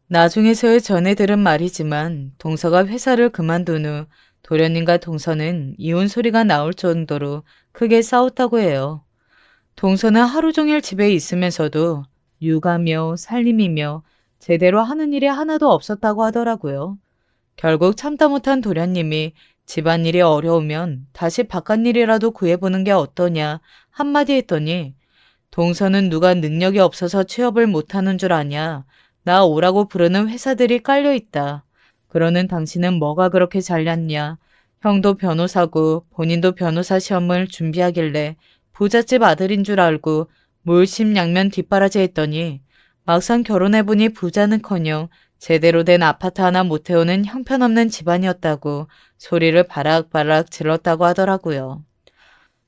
나중에서야 전해 들은 말이지만 동서가 회사를 그만둔 후 도련님과 동서는 이혼 소리가 나올 정도로 크게 싸웠다고 해요. 동서는 하루 종일 집에 있으면서도 육아며 살림이며 제대로 하는 일이 하나도 없었다고 하더라고요. 결국 참다 못한 도련님이 집안일이 어려우면 다시 바깥일이라도 구해보는 게 어떠냐 한마디 했더니 동서는 누가 능력이 없어서 취업을 못하는 줄 아냐. 나 오라고 부르는 회사들이 깔려있다. 그러는 당신은 뭐가 그렇게 잘났냐. 형도 변호사고 본인도 변호사 시험을 준비하길래 부잣집 아들인 줄 알고 물심양면 뒷바라지 했더니 막상 결혼해보니 부자는커녕 제대로 된 아파트 하나 못 태우는 형편없는 집안이었다고 소리를 바락바락 질렀다고 하더라고요.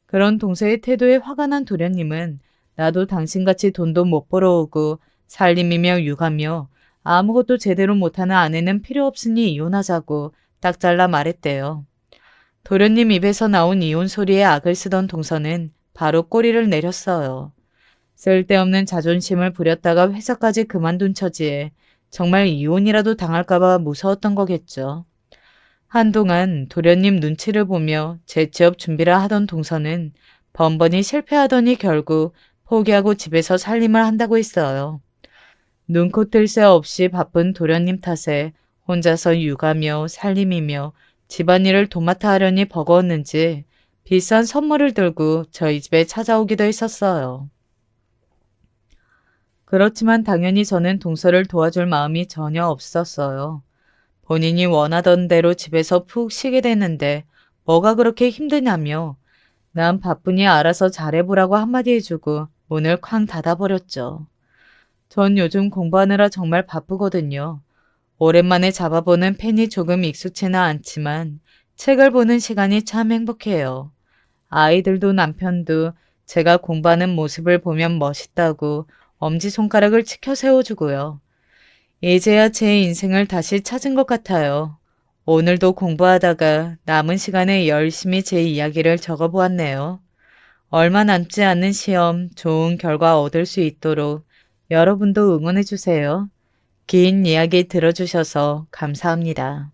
그런 동서의 태도에 화가 난 도련님은 나도 당신같이 돈도 못 벌어오고 살림이며 육아며 아무것도 제대로 못하는 아내는 필요 없으니 이혼하자고 딱 잘라 말했대요. 도련님 입에서 나온 이혼 소리에 악을 쓰던 동서는 바로 꼬리를 내렸어요. 쓸데없는 자존심을 부렸다가 회사까지 그만둔 처지에 정말 이혼이라도 당할까봐 무서웠던 거겠죠. 한동안 도련님 눈치를 보며 재취업 준비를 하던 동서는 번번이 실패하더니 결국 포기하고 집에서 살림을 한다고 했어요. 눈코 뜰 새 없이 바쁜 도련님 탓에 혼자서 육아며 살림이며 집안일을 도맡아 하려니 버거웠는지 비싼 선물을 들고 저희 집에 찾아오기도 했었어요. 그렇지만 당연히 저는 동서를 도와줄 마음이 전혀 없었어요. 본인이 원하던 대로 집에서 푹 쉬게 됐는데 뭐가 그렇게 힘드냐며 난 바쁘니 알아서 잘해보라고 한마디 해주고 문을 쾅 닫아버렸죠. 전 요즘 공부하느라 정말 바쁘거든요. 오랜만에 잡아보는 펜이 조금 익숙치는 않지만 책을 보는 시간이 참 행복해요. 아이들도 남편도 제가 공부하는 모습을 보면 멋있다고 엄지손가락을 치켜 세워주고요. 이제야 제 인생을 다시 찾은 것 같아요. 오늘도 공부하다가 남은 시간에 열심히 제 이야기를 적어보았네요. 얼마 남지 않는 시험 좋은 결과 얻을 수 있도록 여러분도 응원해주세요. 긴 이야기 들어주셔서 감사합니다.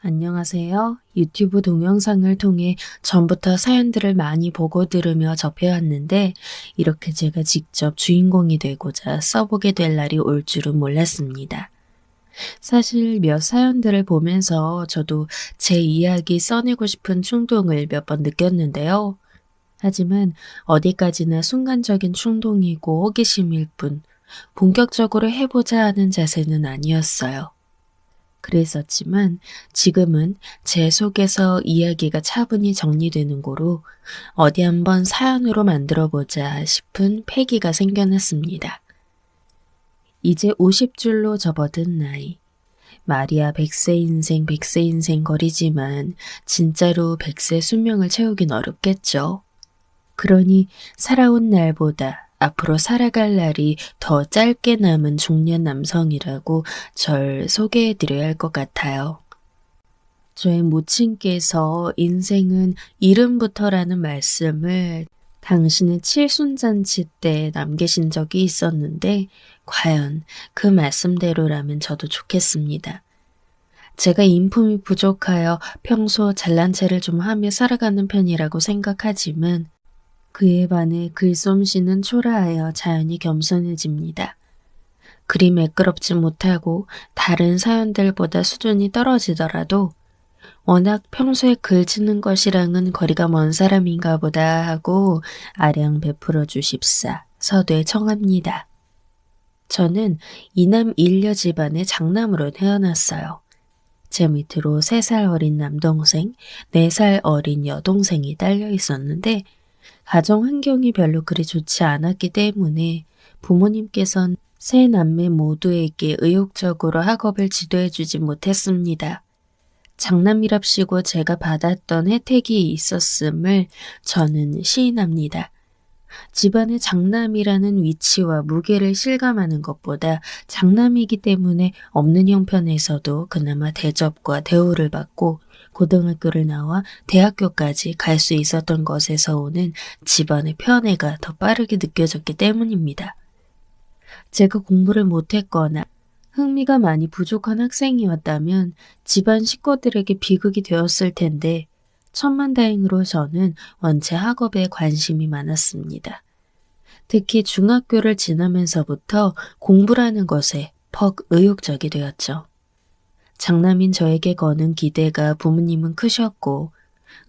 안녕하세요. 유튜브 동영상을 통해 전부터 사연들을 많이 보고 들으며 접해왔는데 이렇게 제가 직접 주인공이 되고자 써보게 될 날이 올 줄은 몰랐습니다. 사실 몇 사연들을 보면서 저도 제 이야기 써내고 싶은 충동을 몇 번 느꼈는데요. 하지만 어디까지나 순간적인 충동이고 호기심일 뿐 본격적으로 해보자 하는 자세는 아니었어요. 그랬었지만 지금은 제 속에서 이야기가 차분히 정리되는 고로 어디 한번 사연으로 만들어보자 싶은 패기가 생겨났습니다. 이제 50줄로 접어든 나이. 말이야 100세 인생 100세 인생 거리지만 진짜로 100세 수명을 채우긴 어렵겠죠. 그러니 살아온 날보다 앞으로 살아갈 날이 더 짧게 남은 중년 남성이라고 절 소개해드려야 할 것 같아요. 저의 모친께서 인생은 이름부터라는 말씀을 당신의 칠순잔치 때 남기신 적이 있었는데 과연 그 말씀대로라면 저도 좋겠습니다. 제가 인품이 부족하여 평소 잘난 체를 좀 하며 살아가는 편이라고 생각하지만 그에 반해 글솜씨는 초라하여 자연히 겸손해집니다. 그리 매끄럽지 못하고 다른 사연들보다 수준이 떨어지더라도 워낙 평소에 글 짓는 것이랑은 거리가 먼 사람인가 보다 하고 아량 베풀어 주십사 서두에 청합니다. 저는 이남 일녀 집안의 장남으로 태어났어요. 제 밑으로 3살 어린 남동생, 4살 어린 여동생이 딸려 있었는데 가정 환경이 별로 그리 좋지 않았기 때문에 부모님께선 세 남매 모두에게 의욕적으로 학업을 지도해 주지 못했습니다. 장남이랍시고 제가 받았던 혜택이 있었음을 저는 시인합니다. 집안의 장남이라는 위치와 무게를 실감하는 것보다 장남이기 때문에 없는 형편에서도 그나마 대접과 대우를 받고 고등학교를 나와 대학교까지 갈 수 있었던 것에서 오는 집안의 편애가 더 빠르게 느껴졌기 때문입니다. 제가 공부를 못했거나 흥미가 많이 부족한 학생이었다면 집안 식구들에게 비극이 되었을 텐데 천만다행으로 저는 원체 학업에 관심이 많았습니다. 특히 중학교를 지나면서부터 공부라는 것에 퍽 의욕적이 되었죠. 장남인 저에게 거는 기대가 부모님은 크셨고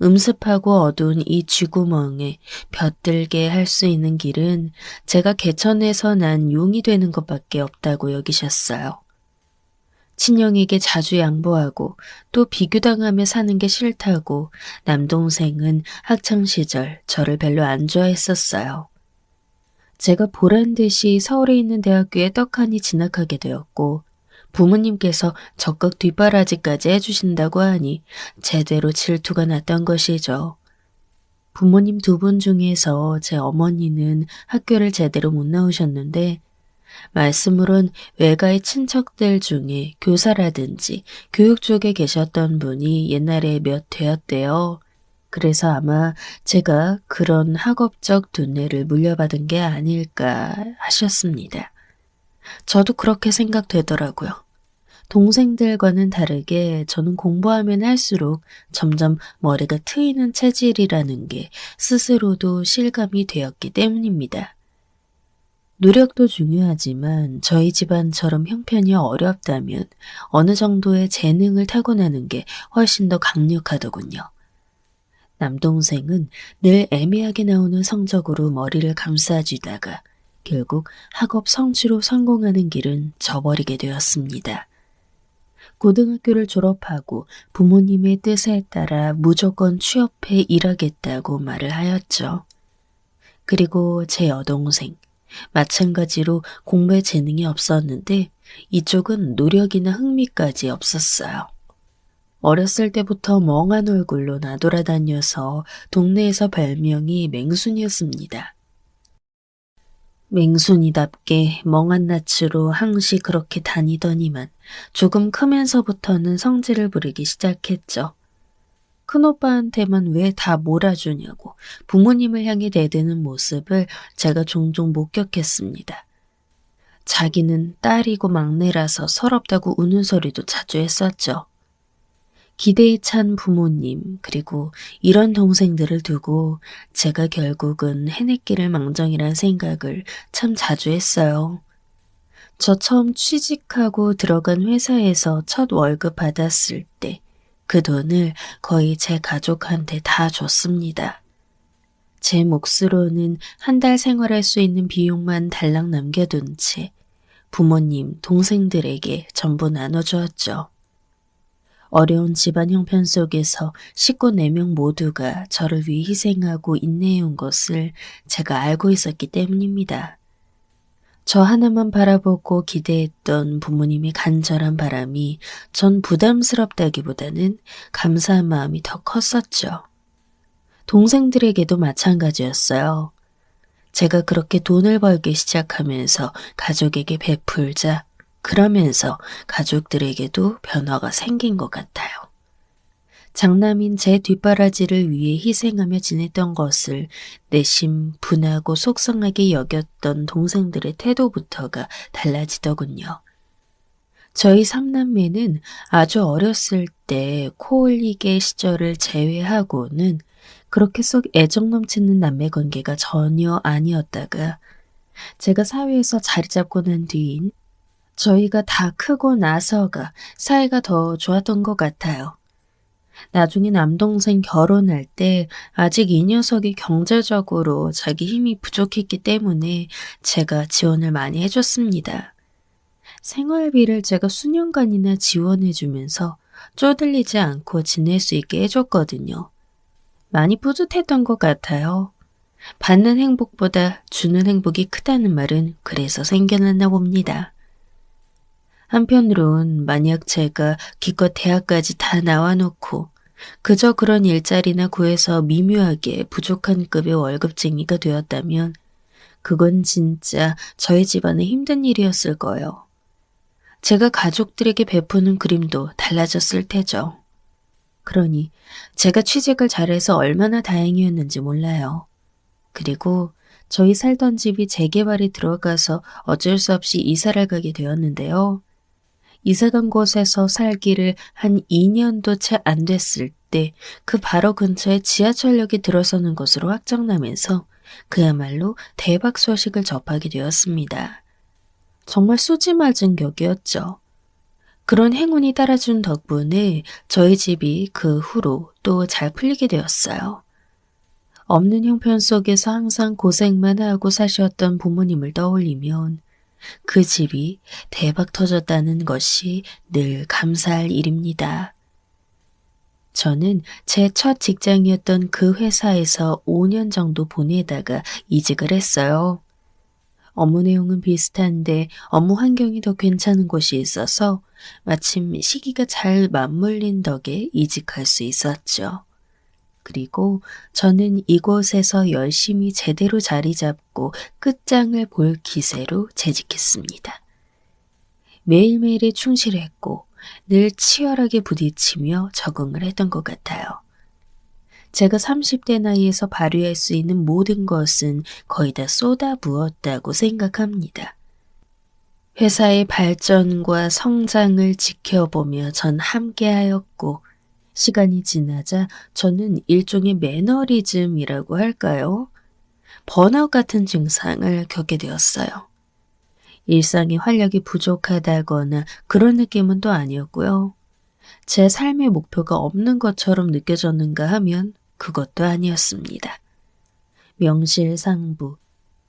음습하고 어두운 이 쥐구멍에 벼들게 할 수 있는 길은 제가 개천에서 난 용이 되는 것밖에 없다고 여기셨어요. 친형에게 자주 양보하고 또 비교당하며 사는 게 싫다고 남동생은 학창시절 저를 별로 안 좋아했었어요. 제가 보란 듯이 서울에 있는 대학교에 떡하니 진학하게 되었고 부모님께서 적극 뒷바라지까지 해주신다고 하니 제대로 질투가 났던 것이죠. 부모님 2분 중에서 제 어머니는 학교를 제대로 못 나오셨는데 말씀으론 외가의 친척들 중에 교사라든지 교육 쪽에 계셨던 분이 옛날에 몇 되었대요. 그래서 아마 제가 그런 학업적 두뇌를 물려받은 게 아닐까 하셨습니다. 저도 그렇게 생각되더라고요. 동생들과는 다르게 저는 공부하면 할수록 점점 머리가 트이는 체질이라는 게 스스로도 실감이 되었기 때문입니다. 노력도 중요하지만 저희 집안처럼 형편이 어렵다면 어느 정도의 재능을 타고나는 게 훨씬 더 강력하더군요. 남동생은 늘 애매하게 나오는 성적으로 머리를 감싸쥐다가 결국 학업 성취로 성공하는 길은 저버리게 되었습니다. 고등학교를 졸업하고 부모님의 뜻에 따라 무조건 취업해 일하겠다고 말을 하였죠. 그리고 제 여동생, 마찬가지로 공부에 재능이 없었는데 이쪽은 노력이나 흥미까지 없었어요. 어렸을 때부터 멍한 얼굴로 나돌아다녀서 동네에서 별명이 맹순이었습니다. 맹순이답게 멍한 낯으로 항시 그렇게 다니더니만 조금 크면서부터는 성질을 부리기 시작했죠. 큰오빠한테만 왜 다 몰아주냐고 부모님을 향해 대드는 모습을 제가 종종 목격했습니다. 자기는 딸이고 막내라서 서럽다고 우는 소리도 자주 했었죠. 기대에 찬 부모님 그리고 이런 동생들을 두고 제가 결국은 해냈기를 망정이란 생각을 참 자주 했어요. 저 처음 취직하고 들어간 회사에서 첫 월급 받았을 때 그 돈을 거의 제 가족한테 다 줬습니다. 제 몫으로는 한 달 생활할 수 있는 비용만 달랑 남겨둔 채 부모님, 동생들에게 전부 나눠주었죠. 어려운 집안 형편 속에서 식구 4명 모두가 저를 위해 희생하고 인내해온 것을 제가 알고 있었기 때문입니다. 저 하나만 바라보고 기대했던 부모님의 간절한 바람이 전 부담스럽다기보다는 감사한 마음이 더 컸었죠. 동생들에게도 마찬가지였어요. 제가 그렇게 돈을 벌기 시작하면서 가족에게 베풀자, 그러면서 가족들에게도 변화가 생긴 것 같아요. 장남인 제 뒷바라지를 위해 희생하며 지냈던 것을 내심 분하고 속상하게 여겼던 동생들의 태도부터가 달라지더군요. 저희 삼남매는 아주 어렸을 때 코올리게 시절을 제외하고는 그렇게 썩 애정 넘치는 남매 관계가 전혀 아니었다가 제가 사회에서 자리 잡고 난 뒤인 저희가 다 크고 나서가 사이가 더 좋았던 것 같아요. 나중에 남동생 결혼할 때 아직 이 녀석이 경제적으로 자기 힘이 부족했기 때문에 제가 지원을 많이 해줬습니다. 생활비를 제가 수년간이나 지원해주면서 쪼들리지 않고 지낼 수 있게 해줬거든요. 많이 뿌듯했던 것 같아요. 받는 행복보다 주는 행복이 크다는 말은 그래서 생겨났나 봅니다. 한편으론 만약 제가 기껏 대학까지 다 나와놓고 그저 그런 일자리나 구해서 미묘하게 부족한 급의 월급쟁이가 되었다면 그건 진짜 저희 집안의 힘든 일이었을 거예요. 제가 가족들에게 베푸는 그림도 달라졌을 테죠. 그러니 제가 취직을 잘해서 얼마나 다행이었는지 몰라요. 그리고 저희 살던 집이 재개발이 들어가서 어쩔 수 없이 이사를 가게 되었는데요. 이사간 곳에서 살기를 한 2년도 채 안 됐을 때 그 바로 근처에 지하철역이 들어서는 것으로 확정나면서 그야말로 대박 소식을 접하게 되었습니다. 정말 쏘지 맞은 격이었죠. 그런 행운이 따라준 덕분에 저희 집이 그 후로 또 잘 풀리게 되었어요. 없는 형편 속에서 항상 고생만 하고 사셨던 부모님을 떠올리면 그 집이 대박 터졌다는 것이 늘 감사할 일입니다. 저는 제 첫 직장이었던 그 회사에서 5년 정도 보내다가 이직을 했어요. 업무 내용은 비슷한데 업무 환경이 더 괜찮은 곳이 있어서 마침 시기가 잘 맞물린 덕에 이직할 수 있었죠. 그리고 저는 이곳에서 열심히 제대로 자리 잡고 끝장을 볼 기세로 재직했습니다. 매일매일에 충실했고 늘 치열하게 부딪히며 적응을 했던 것 같아요. 제가 30대 나이에서 발휘할 수 있는 모든 것은 거의 다 쏟아부었다고 생각합니다. 회사의 발전과 성장을 지켜보며 전 함께하였고 시간이 지나자 저는 일종의 매너리즘이라고 할까요? 번아웃 같은 증상을 겪게 되었어요. 일상의 활력이 부족하다거나 그런 느낌은 또 아니었고요. 제 삶의 목표가 없는 것처럼 느껴졌는가 하면 그것도 아니었습니다. 명실상부,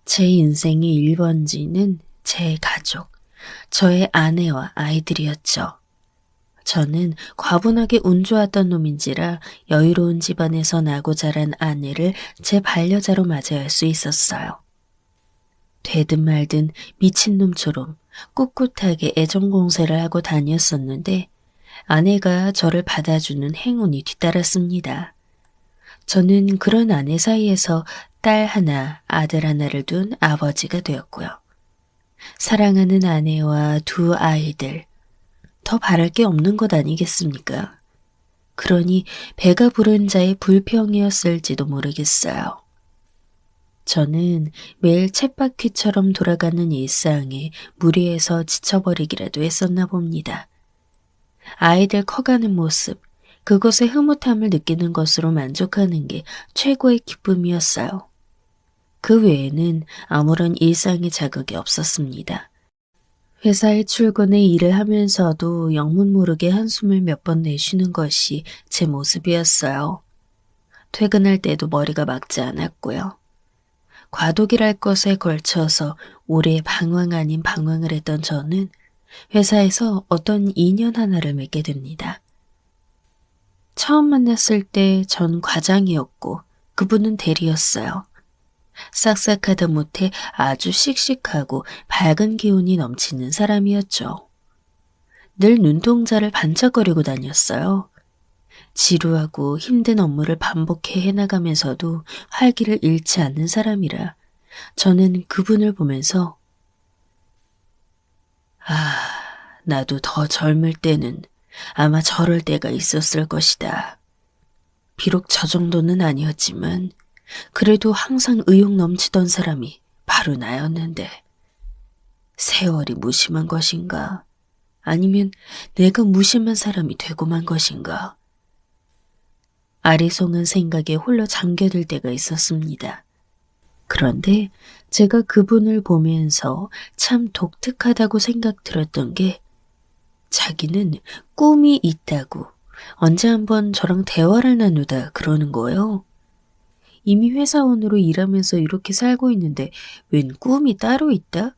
제 인생의 1번지는 제 가족, 저의 아내와 아이들이었죠. 저는 과분하게 운 좋았던 놈인지라 여유로운 집안에서 나고 자란 아내를 제 반려자로 맞이할 수 있었어요. 되든 말든 미친놈처럼 꿋꿋하게 애정공세를 하고 다녔었는데 아내가 저를 받아주는 행운이 뒤따랐습니다. 저는 그런 아내 사이에서 딸 하나, 아들 하나를 둔 아버지가 되었고요. 사랑하는 아내와 두 아이들, 더 바랄 게 없는 것 아니겠습니까? 그러니 배가 부른 자의 불평이었을지도 모르겠어요. 저는 매일 쳇바퀴처럼 돌아가는 일상에 무리해서 지쳐버리기라도 했었나 봅니다. 아이들 커가는 모습, 그것의 흐뭇함을 느끼는 것으로 만족하는 게 최고의 기쁨이었어요. 그 외에는 아무런 일상의 자극이 없었습니다. 회사에 출근해 일을 하면서도 영문 모르게 한숨을 몇 번 내쉬는 것이 제 모습이었어요. 퇴근할 때도 머리가 막지 않았고요. 과도기랄 것에 걸쳐서 오래 방황 아닌 방황을 했던 저는 회사에서 어떤 인연 하나를 맺게 됩니다. 처음 만났을 때 전 과장이었고 그분은 대리였어요. 싹싹하다 못해 아주 씩씩하고 밝은 기운이 넘치는 사람이었죠. 늘 눈동자를 반짝거리고 다녔어요. 지루하고 힘든 업무를 반복해 해나가면서도 활기를 잃지 않는 사람이라 저는 그분을 보면서 나도 더 젊을 때는 아마 저럴 때가 있었을 것이다. 비록 저 정도는 아니었지만 그래도 항상 의욕 넘치던 사람이 바로 나였는데 세월이 무심한 것인가? 아니면 내가 무심한 사람이 되고만 것인가? 아리송한 생각에 홀로 잠겨들 때가 있었습니다. 그런데 제가 그분을 보면서 참 독특하다고 생각 들었던 게 자기는 꿈이 있다고 언제 한번 저랑 대화를 나누다 그러는 거예요. 이미 회사원으로 일하면서 이렇게 살고 있는데 웬 꿈이 따로 있다?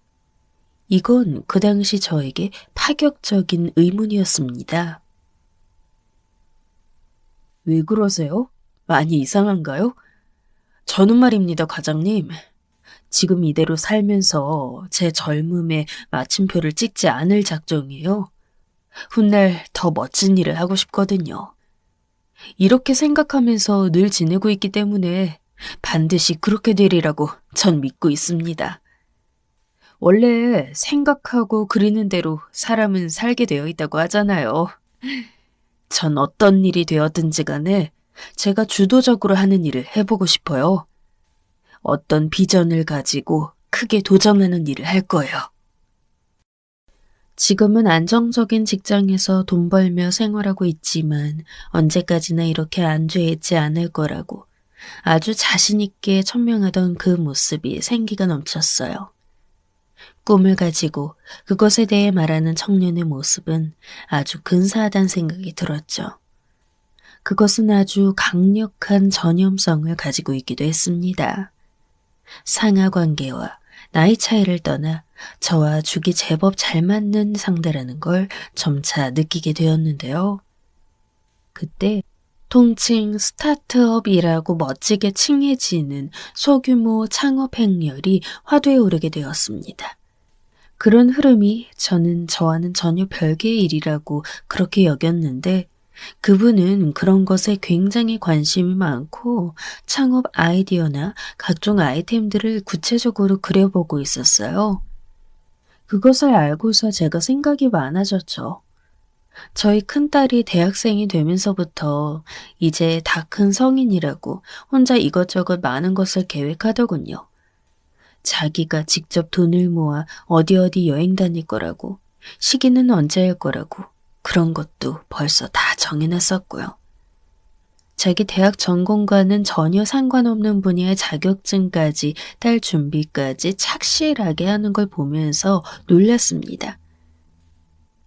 이건 그 당시 저에게 파격적인 의문이었습니다. 왜 그러세요? 많이 이상한가요? 저는 말입니다, 과장님. 지금 이대로 살면서 제 젊음에 마침표를 찍지 않을 작정이에요. 훗날 더 멋진 일을 하고 싶거든요. 이렇게 생각하면서 늘 지내고 있기 때문에 반드시 그렇게 되리라고 전 믿고 있습니다. 원래 생각하고 그리는 대로 사람은 살게 되어 있다고 하잖아요. 전 어떤 일이 되었든지 간에 제가 주도적으로 하는 일을 해보고 싶어요. 어떤 비전을 가지고 크게 도전하는 일을 할 거예요. 지금은 안정적인 직장에서 돈 벌며 생활하고 있지만 언제까지나 이렇게 안주해 있지 않을 거라고 아주 자신 있게 천명하던 그 모습이 생기가 넘쳤어요. 꿈을 가지고 그것에 대해 말하는 청년의 모습은 아주 근사하다는 생각이 들었죠. 그것은 아주 강력한 전염성을 가지고 있기도 했습니다. 상하 관계와 나이 차이를 떠나 저와 죽이 제법 잘 맞는 상대라는 걸 점차 느끼게 되었는데요. 그때 통칭 스타트업이라고 멋지게 칭해지는 소규모 창업 행렬이 화두에 오르게 되었습니다. 그런 흐름이 저는 저와는 전혀 별개의 일이라고 그렇게 여겼는데 그분은 그런 것에 굉장히 관심이 많고 창업 아이디어나 각종 아이템들을 구체적으로 그려보고 있었어요. 그것을 알고서 제가 생각이 많아졌죠. 저희 큰딸이 대학생이 되면서부터 이제 다 큰 성인이라고 혼자 이것저것 많은 것을 계획하더군요. 자기가 직접 돈을 모아 어디 여행 다닐 거라고, 시기는 언제 할 거라고, 그런 것도 벌써 다 정해놨었고요. 자기 대학 전공과는 전혀 상관없는 분야의 자격증까지 딸 준비까지 착실하게 하는 걸 보면서 놀랐습니다.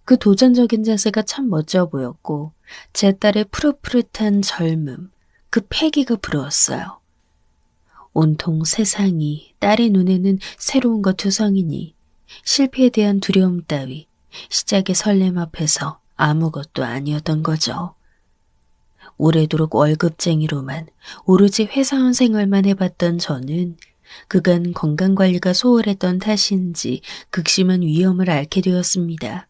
그 도전적인 자세가 참 멋져 보였고 제 딸의 푸릇푸릇한 젊음, 그 패기가 부러웠어요. 온통 세상이 딸의 눈에는 새로운 것 투성이니 실패에 대한 두려움 따위 시작의 설렘 앞에서 아무것도 아니었던 거죠. 오래도록 월급쟁이로만 오로지 회사원 생활만 해봤던 저는 그간 건강관리가 소홀했던 탓인지 극심한 위험을 앓게 되었습니다.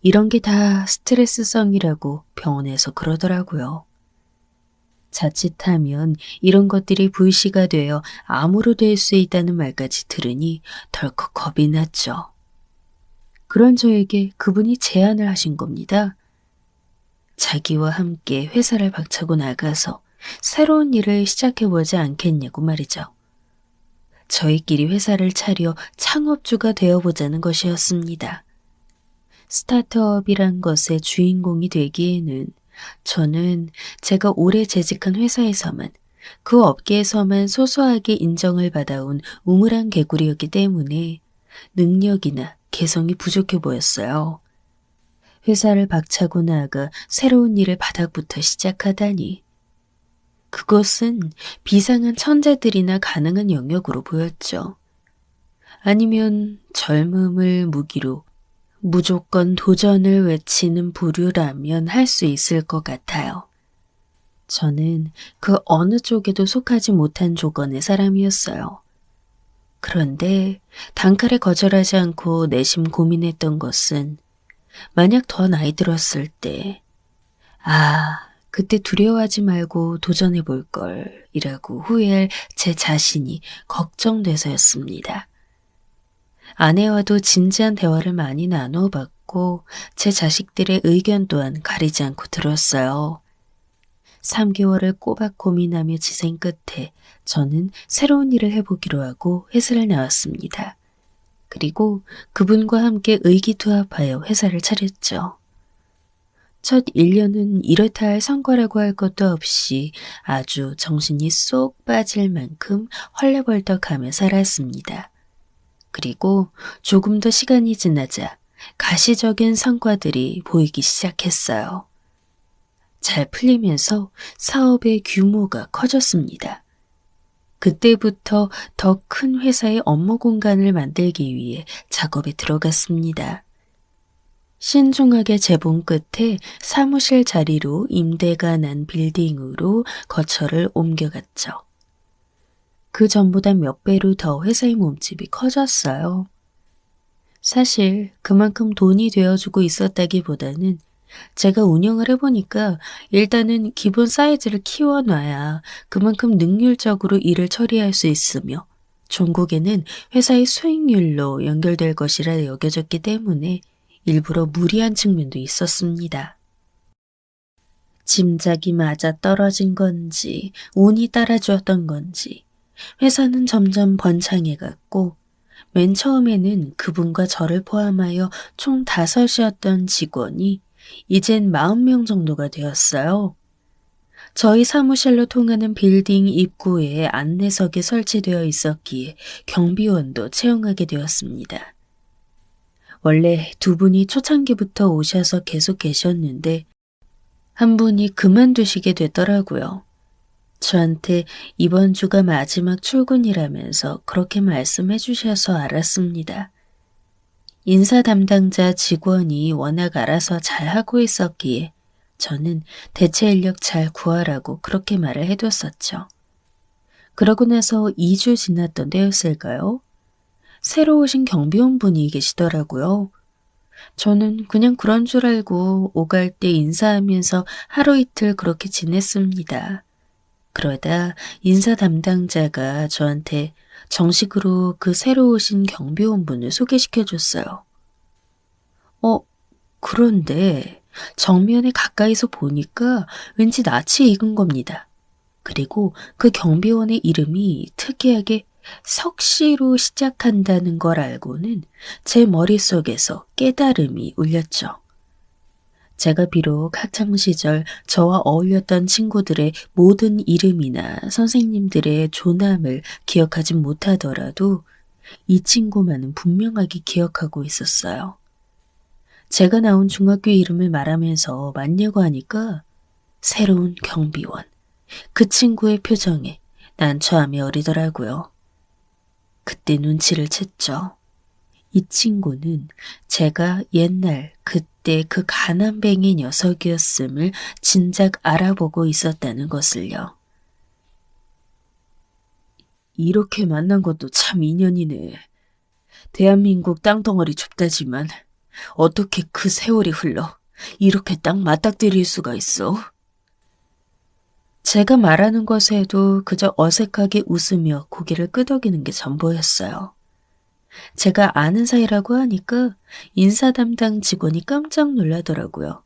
이런 게 다 스트레스성이라고 병원에서 그러더라고요. 자칫하면 이런 것들이 불씨가 되어 암으로 될 수 있다는 말까지 들으니 덜컥 겁이 났죠. 그런 저에게 그분이 제안을 하신 겁니다. 자기와 함께 회사를 박차고 나가서 새로운 일을 시작해보지 않겠냐고 말이죠. 저희끼리 회사를 차려 창업주가 되어보자는 것이었습니다. 스타트업이란 것의 주인공이 되기에는 저는 제가 오래 재직한 회사에서만 그 업계에서만 소소하게 인정을 받아온 우물안 개구리였기 때문에 능력이나 개성이 부족해 보였어요. 회사를 박차고 나가 새로운 일을 바닥부터 시작하다니 그것은 비상한 천재들이나 가능한 영역으로 보였죠. 아니면 젊음을 무기로 무조건 도전을 외치는 부류라면 할 수 있을 것 같아요. 저는 그 어느 쪽에도 속하지 못한 조건의 사람이었어요. 그런데 단칼에 거절하지 않고 내심 고민했던 것은 만약 더 나이 들었을 때, 그때 두려워하지 말고 도전해 볼 걸, 이라고 후회할 제 자신이 걱정돼서였습니다. 아내와도 진지한 대화를 많이 나누어 봤고, 제 자식들의 의견 또한 가리지 않고 들었어요. 3개월을 꼬박 고민하며 지생 끝에 저는 새로운 일을 해보기로 하고 회사를 나왔습니다. 그리고 그분과 함께 의기투합하여 회사를 차렸죠. 첫 1년은 이렇다 할 성과라고 할 것도 없이 아주 정신이 쏙 빠질 만큼 헐레벌떡하며 살았습니다. 그리고 조금 더 시간이 지나자 가시적인 성과들이 보이기 시작했어요. 잘 풀리면서 사업의 규모가 커졌습니다. 그때부터 더 큰 회사의 업무 공간을 만들기 위해 작업에 들어갔습니다. 신중하게 재본 끝에 사무실 자리로 임대가 난 빌딩으로 거처를 옮겨갔죠. 그 전보다 몇 배로 더 회사의 몸집이 커졌어요. 사실 그만큼 돈이 되어주고 있었다기보다는 제가 운영을 해보니까 일단은 기본 사이즈를 키워놔야 그만큼 능률적으로 일을 처리할 수 있으며 종국에는 회사의 수익률로 연결될 것이라 여겨졌기 때문에 일부러 무리한 측면도 있었습니다. 짐작이 맞아 떨어진 건지 운이 따라주었던 건지 회사는 점점 번창해갔고 맨 처음에는 그분과 저를 포함하여 총 5이었던 직원이 이젠 40명 정도가 되었어요. 저희 사무실로 통하는 빌딩 입구에 안내석이 설치되어 있었기에 경비원도 채용하게 되었습니다. 원래 2분이 초창기부터 오셔서 계속 계셨는데 한 분이 그만두시게 됐더라고요. 저한테 이번 주가 마지막 출근이라면서 그렇게 말씀해 주셔서 알았습니다. 인사 담당자 직원이 워낙 알아서 잘하고 있었기에 저는 대체 인력 잘 구하라고 그렇게 말을 해뒀었죠. 그러고 나서 2주 지났던 때였을까요? 새로 오신 경비원 분이 계시더라고요. 저는 그냥 그런 줄 알고 오갈 때 인사하면서 하루 이틀 그렇게 지냈습니다. 그러다 인사 담당자가 저한테 정식으로 그 새로 오신 경비원 분을 소개시켜줬어요. 그런데 정면에 가까이서 보니까 왠지 낯이 익은 겁니다. 그리고 그 경비원의 이름이 특이하게 석씨로 시작한다는 걸 알고는 제 머릿속에서 깨달음이 울렸죠. 제가 비록 학창시절 저와 어울렸던 친구들의 모든 이름이나 선생님들의 조남을 기억하진 못하더라도 이 친구만은 분명하게 기억하고 있었어요. 제가 나온 중학교 이름을 말하면서 맞냐고 하니까 새로운 경비원, 그 친구의 표정에 난처함이 어리더라고요. 그때 눈치를 챘죠. 이 친구는 제가 옛날 그때 그 가난뱅이 녀석이었음을 진작 알아보고 있었다는 것을요. 이렇게 만난 것도 참 인연이네. 대한민국 땅덩어리 좁다지만 어떻게 그 세월이 흘러 이렇게 딱 맞닥뜨릴 수가 있어? 제가 말하는 것에도 그저 어색하게 웃으며 고개를 끄덕이는 게 전부였어요. 제가 아는 사이라고 하니까 인사 담당 직원이 깜짝 놀라더라고요.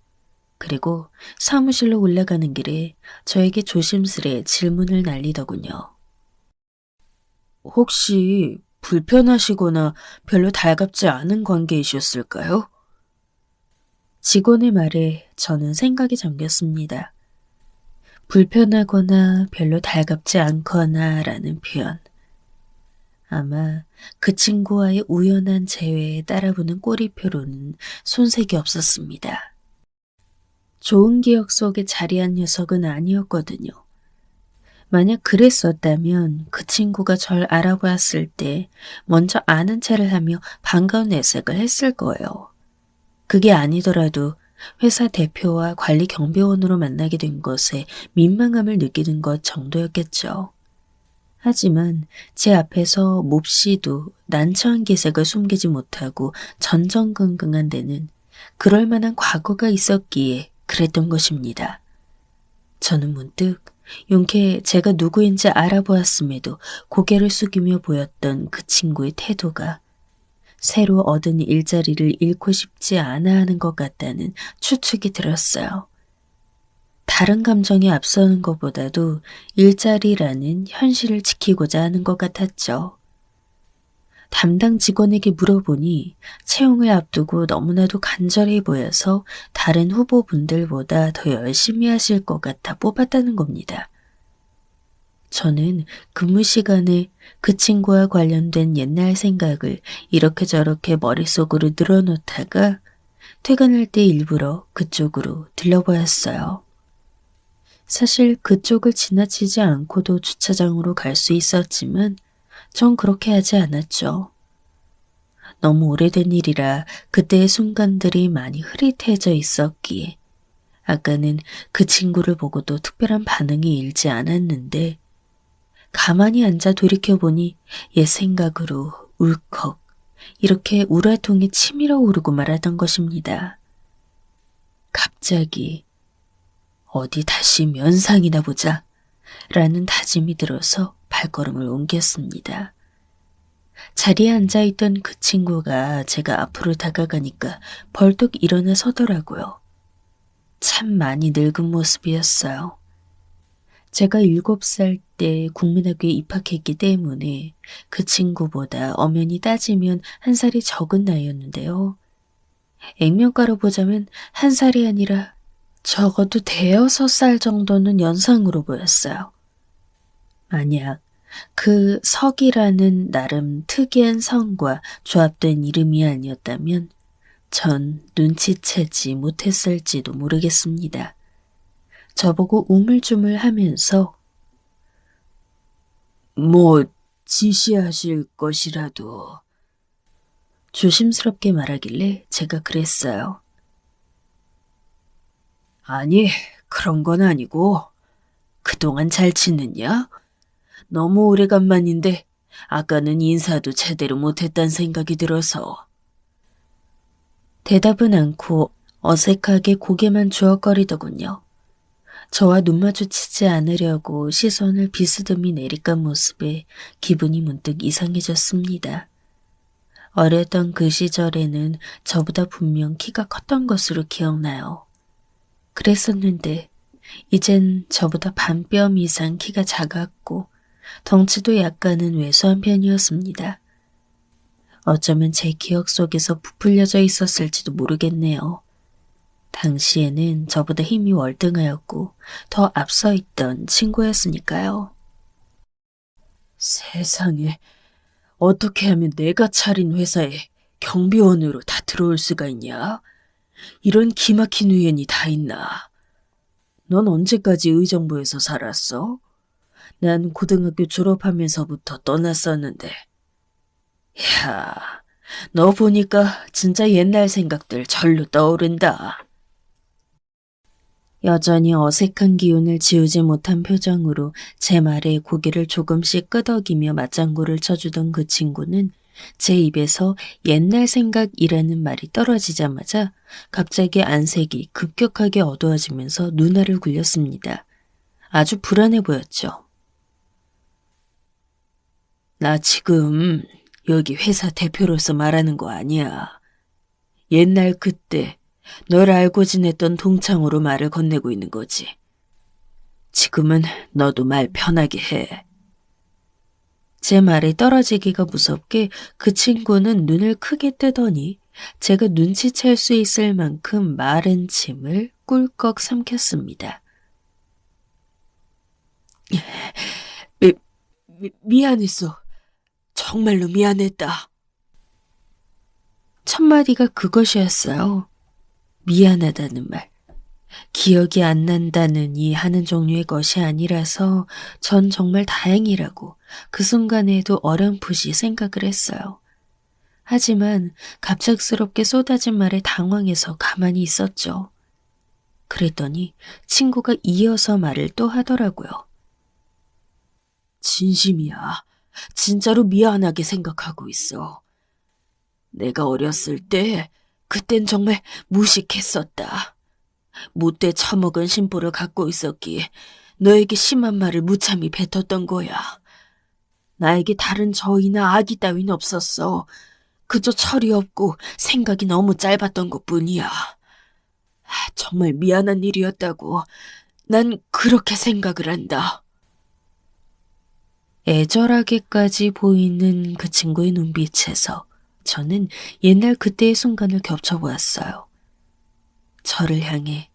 그리고 사무실로 올라가는 길에 저에게 조심스레 질문을 날리더군요. 혹시 불편하시거나 별로 달갑지 않은 관계이셨을까요? 직원의 말에 저는 생각이 잠겼습니다. 불편하거나 별로 달갑지 않거나 라는 표현. 아마 그 친구와의 우연한 재회에 따라붙는 꼬리표로는 손색이 없었습니다. 좋은 기억 속에 자리한 녀석은 아니었거든요. 만약 그랬었다면 그 친구가 절 알아보았을 때 먼저 아는 체를 하며 반가운 내색을 했을 거예요. 그게 아니더라도 회사 대표와 관리 경비원으로 만나게 된 것에 민망함을 느끼는 것 정도였겠죠. 하지만 제 앞에서 몹시도 난처한 기색을 숨기지 못하고 전전긍긍한 데는 그럴 만한 과거가 있었기에 그랬던 것입니다. 저는 문득 용케 제가 누구인지 알아보았음에도 고개를 숙이며 보였던 그 친구의 태도가 새로 얻은 일자리를 잃고 싶지 않아 하는 것 같다는 추측이 들었어요. 다른 감정이 앞서는 것보다도 일자리라는 현실을 지키고자 하는 것 같았죠. 담당 직원에게 물어보니 채용을 앞두고 너무나도 간절해 보여서 다른 후보분들보다 더 열심히 하실 것 같아 뽑았다는 겁니다. 저는 근무 시간에 그 친구와 관련된 옛날 생각을 이렇게 저렇게 머릿속으로 늘어놓다가 퇴근할 때 일부러 그쪽으로 들러보았어요. 사실 그쪽을 지나치지 않고도 주차장으로 갈 수 있었지만 전 그렇게 하지 않았죠. 너무 오래된 일이라 그때의 순간들이 많이 흐릿해져 있었기에 아까는 그 친구를 보고도 특별한 반응이 일지 않았는데 가만히 앉아 돌이켜보니 옛 생각으로 울컥 이렇게 우라통이 치밀어 오르고 말았던 것입니다. 갑자기 어디 다시 면상이나 보자 라는 다짐이 들어서 발걸음을 옮겼습니다. 자리에 앉아있던 그 친구가 제가 앞으로 다가가니까 벌떡 일어나 서더라고요. 참 많이 늙은 모습이었어요. 제가 7살 때 국민학교에 입학했기 때문에 그 친구보다 엄연히 따지면 한 살이 적은 나이였는데요. 액면가로 보자면 한 살이 아니라 적어도 5살 정도는 연상으로 보였어요. 만약 그 석이라는 나름 특이한 성과 조합된 이름이 아니었다면 전 눈치채지 못했을지도 모르겠습니다. 저보고 우물쭈물하면서 뭐 지시하실 것이라도 조심스럽게 말하길래 제가 그랬어요. 아니, 그런 건 아니고 그동안 잘 지냈냐? 너무 오래간만인데 아까는 인사도 제대로 못했단 생각이 들어서. 대답은 않고 어색하게 고개만 주워거리더군요. 저와 눈 마주치지 않으려고 시선을 비스듬히 내리깐 모습에 기분이 문득 이상해졌습니다. 어렸던 그 시절에는 저보다 분명 키가 컸던 것으로 기억나요. 그랬었는데 이젠 저보다 반뼘 이상 키가 작았고 덩치도 약간은 왜소한 편이었습니다. 어쩌면 제 기억 속에서 부풀려져 있었을지도 모르겠네요. 당시에는 저보다 힘이 월등하였고 더 앞서 있던 친구였으니까요. 세상에, 어떻게 하면 내가 차린 회사에 경비원으로 다 들어올 수가 있냐? 이런 기막힌 우연이 다 있나? 넌 언제까지 의정부에서 살았어? 난 고등학교 졸업하면서부터 떠났었는데. 야, 너 보니까 진짜 옛날 생각들 절로 떠오른다. 여전히 어색한 기운을 지우지 못한 표정으로 제 말에 고개를 조금씩 끄덕이며 맞장구를 쳐주던 그 친구는 제 입에서 옛날 생각이라는 말이 떨어지자마자 갑자기 안색이 급격하게 어두워지면서 눈알을 굴렸습니다. 아주 불안해 보였죠. 나 지금 여기 회사 대표로서 말하는 거 아니야. 옛날 그때 널 알고 지냈던 동창으로 말을 건네고 있는 거지. 지금은 너도 말 편하게 해. 제 말이 떨어지기가 무섭게 그 친구는 눈을 크게 뜨더니 제가 눈치챌 수 있을 만큼 마른 침을 꿀꺽 삼켰습니다. 미안했어. 정말로 미안했다. 첫 마디가 그것이었어요. 미안하다는 말. 기억이 안 난다느니 하는 종류의 것이 아니라서 전 정말 다행이라고 그 순간에도 어렴풋이 생각을 했어요. 하지만 갑작스럽게 쏟아진 말에 당황해서 가만히 있었죠. 그랬더니 친구가 이어서 말을 또 하더라고요. 진심이야. 진짜로 미안하게 생각하고 있어. 내가 어렸을 때 그땐 정말 무식했었다. 못돼 처먹은 심보를 갖고 있었기에 너에게 심한 말을 무참히 뱉었던 거야. 나에게 다른 저희나 악의 따윈 없었어. 그저 철이 없고 생각이 너무 짧았던 것뿐이야. 정말 미안한 일이었다고 난 그렇게 생각을 한다. 애절하게까지 보이는 그 친구의 눈빛에서 저는 옛날 그때의 순간을 겹쳐보았어요. 저를 향해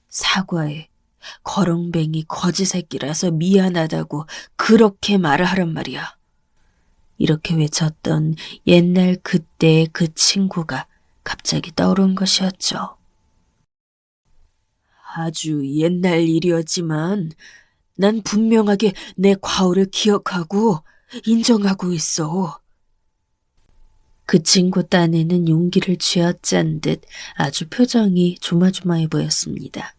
사과해. 거렁뱅이 거지 새끼라서 미안하다고 그렇게 말을 하란 말이야. 이렇게 외쳤던 옛날 그때의 그 친구가 갑자기 떠오른 것이었죠. 아주 옛날 일이었지만 난 분명하게 내 과오를 기억하고 인정하고 있어. 그 친구 딴에는 용기를 쥐어짠 듯 아주 표정이 조마조마해 보였습니다.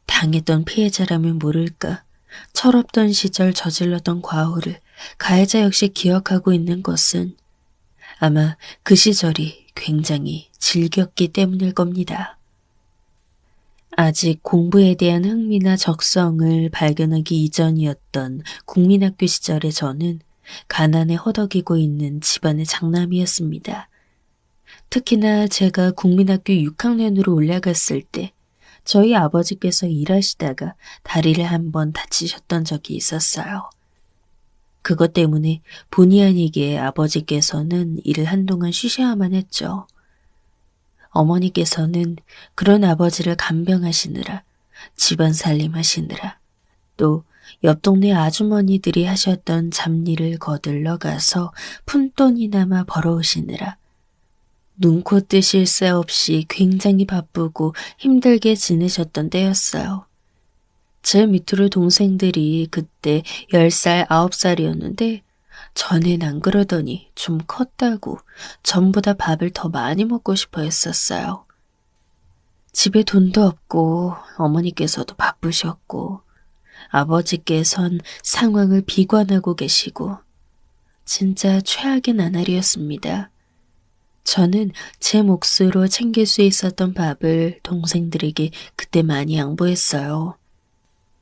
당했던 피해자라면 모를까 철없던 시절 저질렀던 과오를 가해자 역시 기억하고 있는 것은 아마 그 시절이 굉장히 즐겼기 때문일 겁니다. 아직 공부에 대한 흥미나 적성을 발견하기 이전이었던 국민학교 시절의 저는 가난에 허덕이고 있는 집안의 장남이었습니다. 특히나 제가 국민학교 6학년으로 올라갔을 때 저희 아버지께서 일하시다가 다리를 한번 다치셨던 적이 있었어요. 그것 때문에 본의 아니게 아버지께서는 일을 한동안 쉬셔야만 했죠. 어머니께서는 그런 아버지를 간병하시느라, 집안 살림하시느라, 또 옆 동네 아주머니들이 하셨던 잡일을 거들러 가서 푼돈이나마 벌어오시느라 눈코 뜨실 새 없이 굉장히 바쁘고 힘들게 지내셨던 때였어요. 제 밑으로 동생들이 그때 10살, 9살이었는데 전엔 안 그러더니 좀 컸다고 전보다 밥을 더 많이 먹고 싶어 했었어요. 집에 돈도 없고 어머니께서도 바쁘셨고 아버지께선 상황을 비관하고 계시고 진짜 최악의 나날이었습니다. 저는 제 몫으로 챙길 수 있었던 밥을 동생들에게 그때 많이 양보했어요.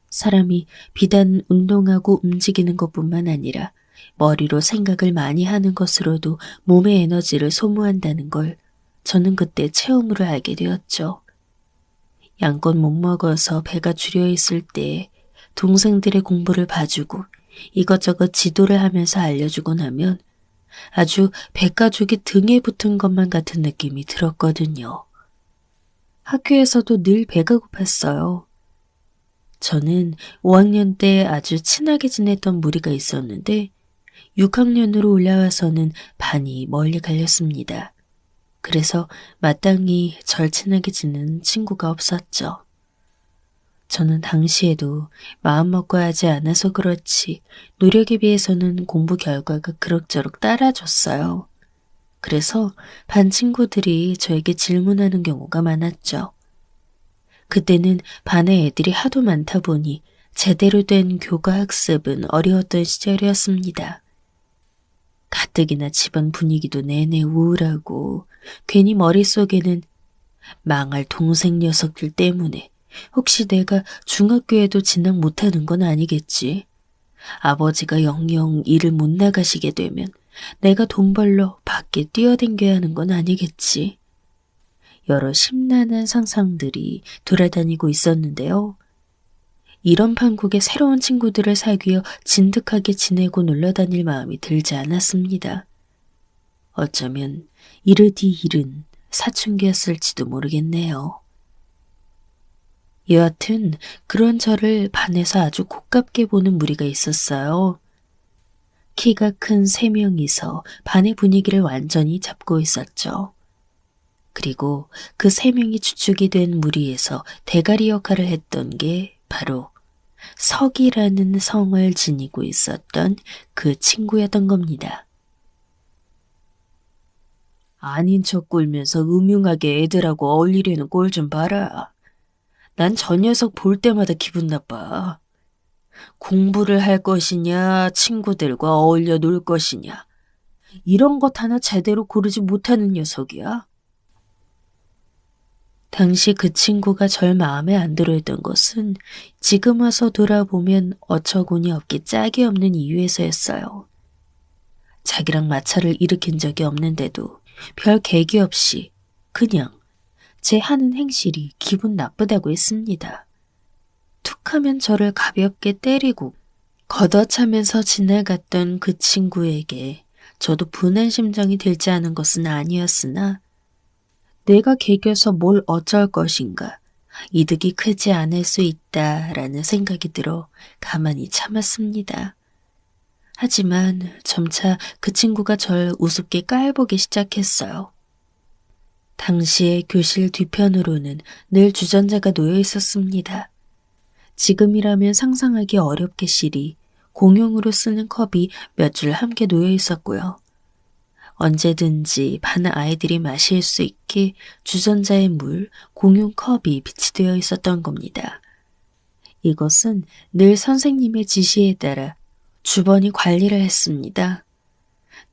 사람이 비단 운동하고 움직이는 것뿐만 아니라 머리로 생각을 많이 하는 것으로도 몸의 에너지를 소모한다는 걸 저는 그때 체험으로 알게 되었죠. 양껏 못 먹어서 배가 주려 있을 때 동생들의 공부를 봐주고 이것저것 지도를 하면서 알려주고 나면 아주 백가죽이 등에 붙은 것만 같은 느낌이 들었거든요. 학교에서도 늘 배가 고팠어요. 저는 5학년 때 아주 친하게 지냈던 무리가 있었는데 6학년으로 올라와서는 반이 멀리 갈렸습니다. 그래서 마땅히 절친하게 지내는 친구가 없었죠. 저는 당시에도 마음먹고 하지 않아서 그렇지 노력에 비해서는 공부 결과가 그럭저럭 따라줬어요. 그래서 반 친구들이 저에게 질문하는 경우가 많았죠. 그때는 반에 애들이 하도 많다 보니 제대로 된 교과 학습은 어려웠던 시절이었습니다. 가뜩이나 집안 분위기도 내내 우울하고 괜히 머릿속에는 망할 동생 녀석들 때문에 혹시 내가 중학교에도 진학 못하는 건 아니겠지. 아버지가 영영 일을 못 나가시게 되면 내가 돈 벌러 밖에 뛰어댕겨야 하는 건 아니겠지. 여러 심란한 상상들이 돌아다니고 있었는데요. 이런 판국에 새로운 친구들을 사귀어 진득하게 지내고 놀러다닐 마음이 들지 않았습니다. 어쩌면 이르디 일은 사춘기였을지도 모르겠네요. 여하튼 그런 저를 반에서 아주 고깝게 보는 무리가 있었어요. 키가 큰 3명이서 반의 분위기를 완전히 잡고 있었죠. 그리고 그 3명이 주축이 된 무리에서 대가리 역할을 했던 게 바로 석이라는 성을 지니고 있었던 그 친구였던 겁니다. 아닌 척 굴면서 음흉하게 애들하고 어울리려는 꼴 좀 봐라. 난 저 녀석 볼 때마다 기분 나빠. 공부를 할 것이냐, 친구들과 어울려 놀 것이냐. 이런 것 하나 제대로 고르지 못하는 녀석이야. 당시 그 친구가 절 마음에 안 들어했던 것은 지금 와서 돌아보면 어처구니 없기 짝이 없는 이유에서였어요. 자기랑 마찰을 일으킨 적이 없는데도 별 계기 없이 그냥 제 하는 행실이 기분 나쁘다고 했습니다. 툭하면 저를 가볍게 때리고 걷어차면서 지나갔던 그 친구에게 저도 분한 심정이 들지 않은 것은 아니었으나 내가 개겨서 뭘 어쩔 것인가 이득이 크지 않을 수 있다라는 생각이 들어 가만히 참았습니다. 하지만 점차 그 친구가 절 우습게 깔보기 시작했어요. 당시에 교실 뒤편으로는 늘 주전자가 놓여 있었습니다. 지금이라면 상상하기 어렵게실이 공용으로 쓰는 컵이 몇 줄 함께 놓여 있었고요. 언제든지 반 아이들이 마실 수 있게 주전자에 물, 공용 컵이 비치되어 있었던 겁니다. 이것은 늘 선생님의 지시에 따라 주번이 관리를 했습니다.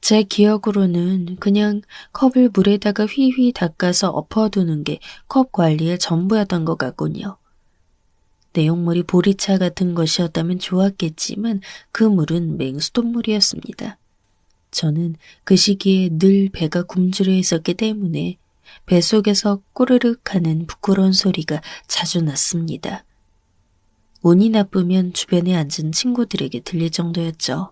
제 기억으로는 그냥 컵을 물에다가 휘휘 닦아서 엎어두는 게 컵 관리의 전부였던 것 같군요. 내용물이 보리차 같은 것이었다면 좋았겠지만 그 물은 맹수돗물이었습니다. 저는 그 시기에 늘 배가 굶주려 있었기 때문에 뱃속에서 꼬르륵 하는 부끄러운 소리가 자주 났습니다. 운이 나쁘면 주변에 앉은 친구들에게 들릴 정도였죠.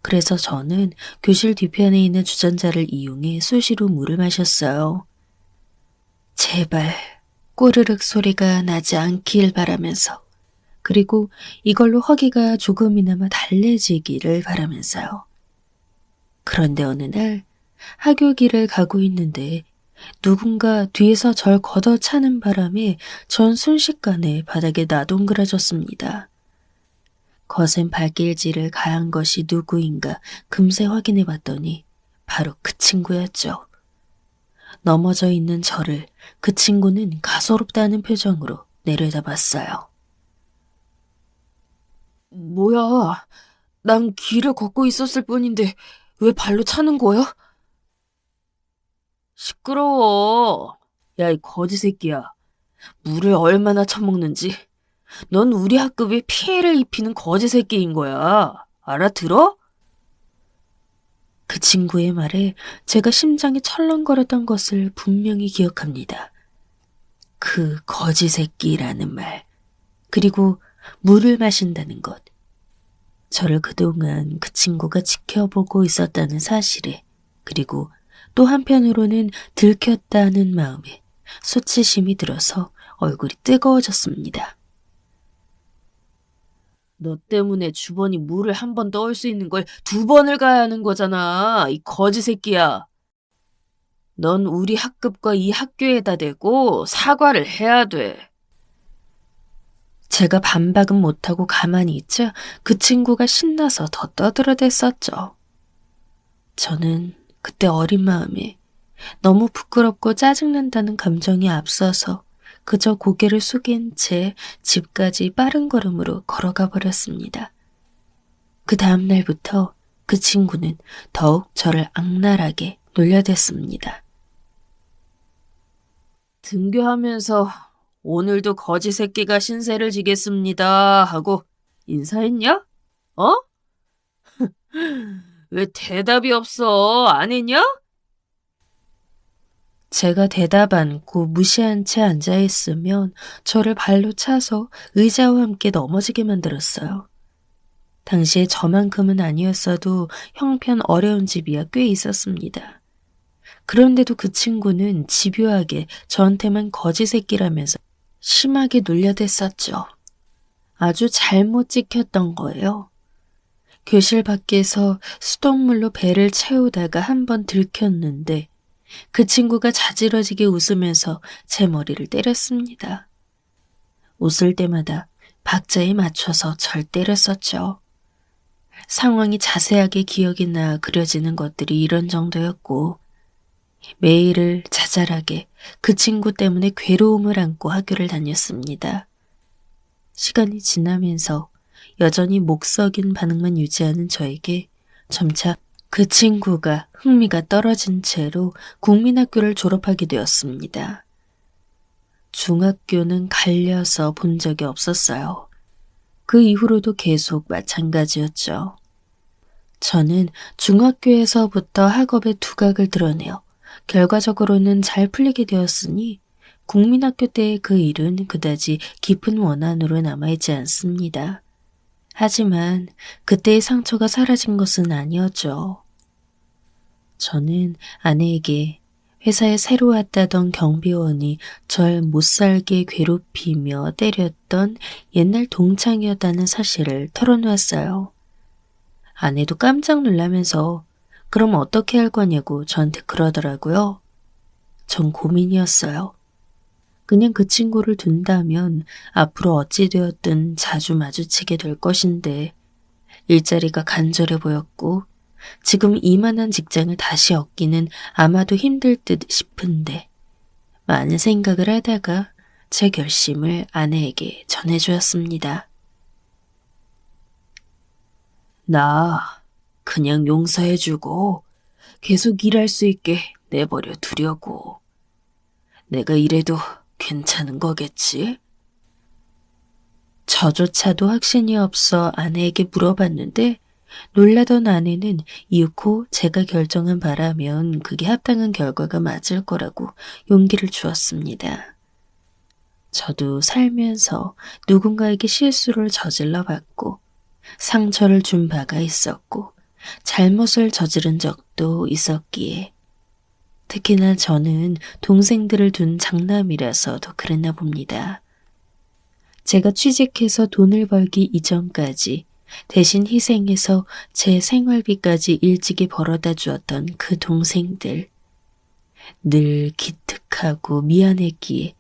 그래서 저는 교실 뒤편에 있는 주전자를 이용해 수시로 물을 마셨어요. 제발 꼬르륵 소리가 나지 않길 바라면서, 그리고 이걸로 허기가 조금이나마 달래지기를 바라면서요. 그런데 어느 날 학교 길을 가고 있는데 누군가 뒤에서 절 걷어차는 바람에 전 순식간에 바닥에 나동그라졌습니다. 거센 발길질을 가한 것이 누구인가 금세 확인해 봤더니 바로 그 친구였죠. 넘어져 있는 저를 그 친구는 가소롭다는 표정으로 내려다봤어요. 뭐야, 난 길을 걷고 있었을 뿐인데 왜 발로 차는 거야? 시끄러워. 야, 이 거지 새끼야. 물을 얼마나 처먹는지. 넌 우리 학급에 피해를 입히는 거지 새끼인 거야. 알아들어? 그 친구의 말에 제가 심장이 철렁거렸던 것을 분명히 기억합니다. 그 거지 새끼라는 말, 그리고 물을 마신다는 것. 저를 그동안 그 친구가 지켜보고 있었다는 사실에, 그리고 또 한편으로는 들켰다는 마음에 수치심이 들어서 얼굴이 뜨거워졌습니다. 너 때문에 주번이 물을 한 번 떠올 수 있는 걸 2번을 가야 하는 거잖아, 이 거지 새끼야. 넌 우리 학급과 이 학교에다 대고 사과를 해야 돼. 제가 반박은 못하고 가만히 있자 그 친구가 신나서 더 떠들어댔었죠. 저는 그때 어린 마음에 너무 부끄럽고 짜증난다는 감정이 앞서서 그저 고개를 숙인 채 집까지 빠른 걸음으로 걸어가 버렸습니다. 그 다음 날부터 그 친구는 더욱 저를 악랄하게 놀려댔습니다. 등교하면서 오늘도 거지 새끼가 신세를 지겠습니다 하고 인사했냐? 어? 왜 대답이 없어? 안 했냐? 제가 대답 않고 무시한 채 앉아있으면 저를 발로 차서 의자와 함께 넘어지게 만들었어요. 당시에 저만큼은 아니었어도 형편 어려운 집이야 꽤 있었습니다. 그런데도 그 친구는 집요하게 저한테만 거지 새끼라면서 심하게 놀려댔었죠. 아주 잘못 찍혔던 거예요. 교실 밖에서 수돗물로 배를 채우다가 한 번 들켰는데 그 친구가 자지러지게 웃으면서 제 머리를 때렸습니다. 웃을 때마다 박자에 맞춰서 절 때렸었죠. 상황이 자세하게 기억이 나 그려지는 것들이 이런 정도였고, 매일을 자잘하게 그 친구 때문에 괴로움을 안고 학교를 다녔습니다. 시간이 지나면서 여전히 목 썩인 반응만 유지하는 저에게 점차 그 친구가 흥미가 떨어진 채로 국민학교를 졸업하게 되었습니다. 중학교는 갈려서 본 적이 없었어요. 그 이후로도 계속 마찬가지였죠. 저는 중학교에서부터 학업의 두각을 드러내어 결과적으로는 잘 풀리게 되었으니 국민학교 때의 그 일은 그다지 깊은 원한으로 남아있지 않습니다. 하지만 그때의 상처가 사라진 것은 아니었죠. 저는 아내에게 회사에 새로 왔다던 경비원이 절 못살게 괴롭히며 때렸던 옛날 동창이었다는 사실을 털어놓았어요. 아내도 깜짝 놀라면서 그럼 어떻게 할 거냐고 저한테 그러더라고요. 전 고민이었어요. 그냥 그 친구를 둔다면 앞으로 어찌 되었든 자주 마주치게 될 것인데 일자리가 간절해 보였고 지금 이만한 직장을 다시 얻기는 아마도 힘들 듯 싶은데 많은 생각을 하다가 제 결심을 아내에게 전해주었습니다. 나 그냥 용서해주고 계속 일할 수 있게 내버려 두려고. 내가 이래도 괜찮은 거겠지? 저조차도 확신이 없어 아내에게 물어봤는데 놀라던 아내는 이윽고 제가 결정한 바라면 그게 합당한 결과가 맞을 거라고 용기를 주었습니다. 저도 살면서 누군가에게 실수를 저질러 봤고 상처를 준 바가 있었고 잘못을 저지른 적도 있었기에 특히나 저는 동생들을 둔 장남이라서 더 그랬나 봅니다. 제가 취직해서 돈을 벌기 이전까지 대신 희생해서 제 생활비까지 일찍이 벌어다 주었던 그 동생들. 늘 기특하고 미안했기에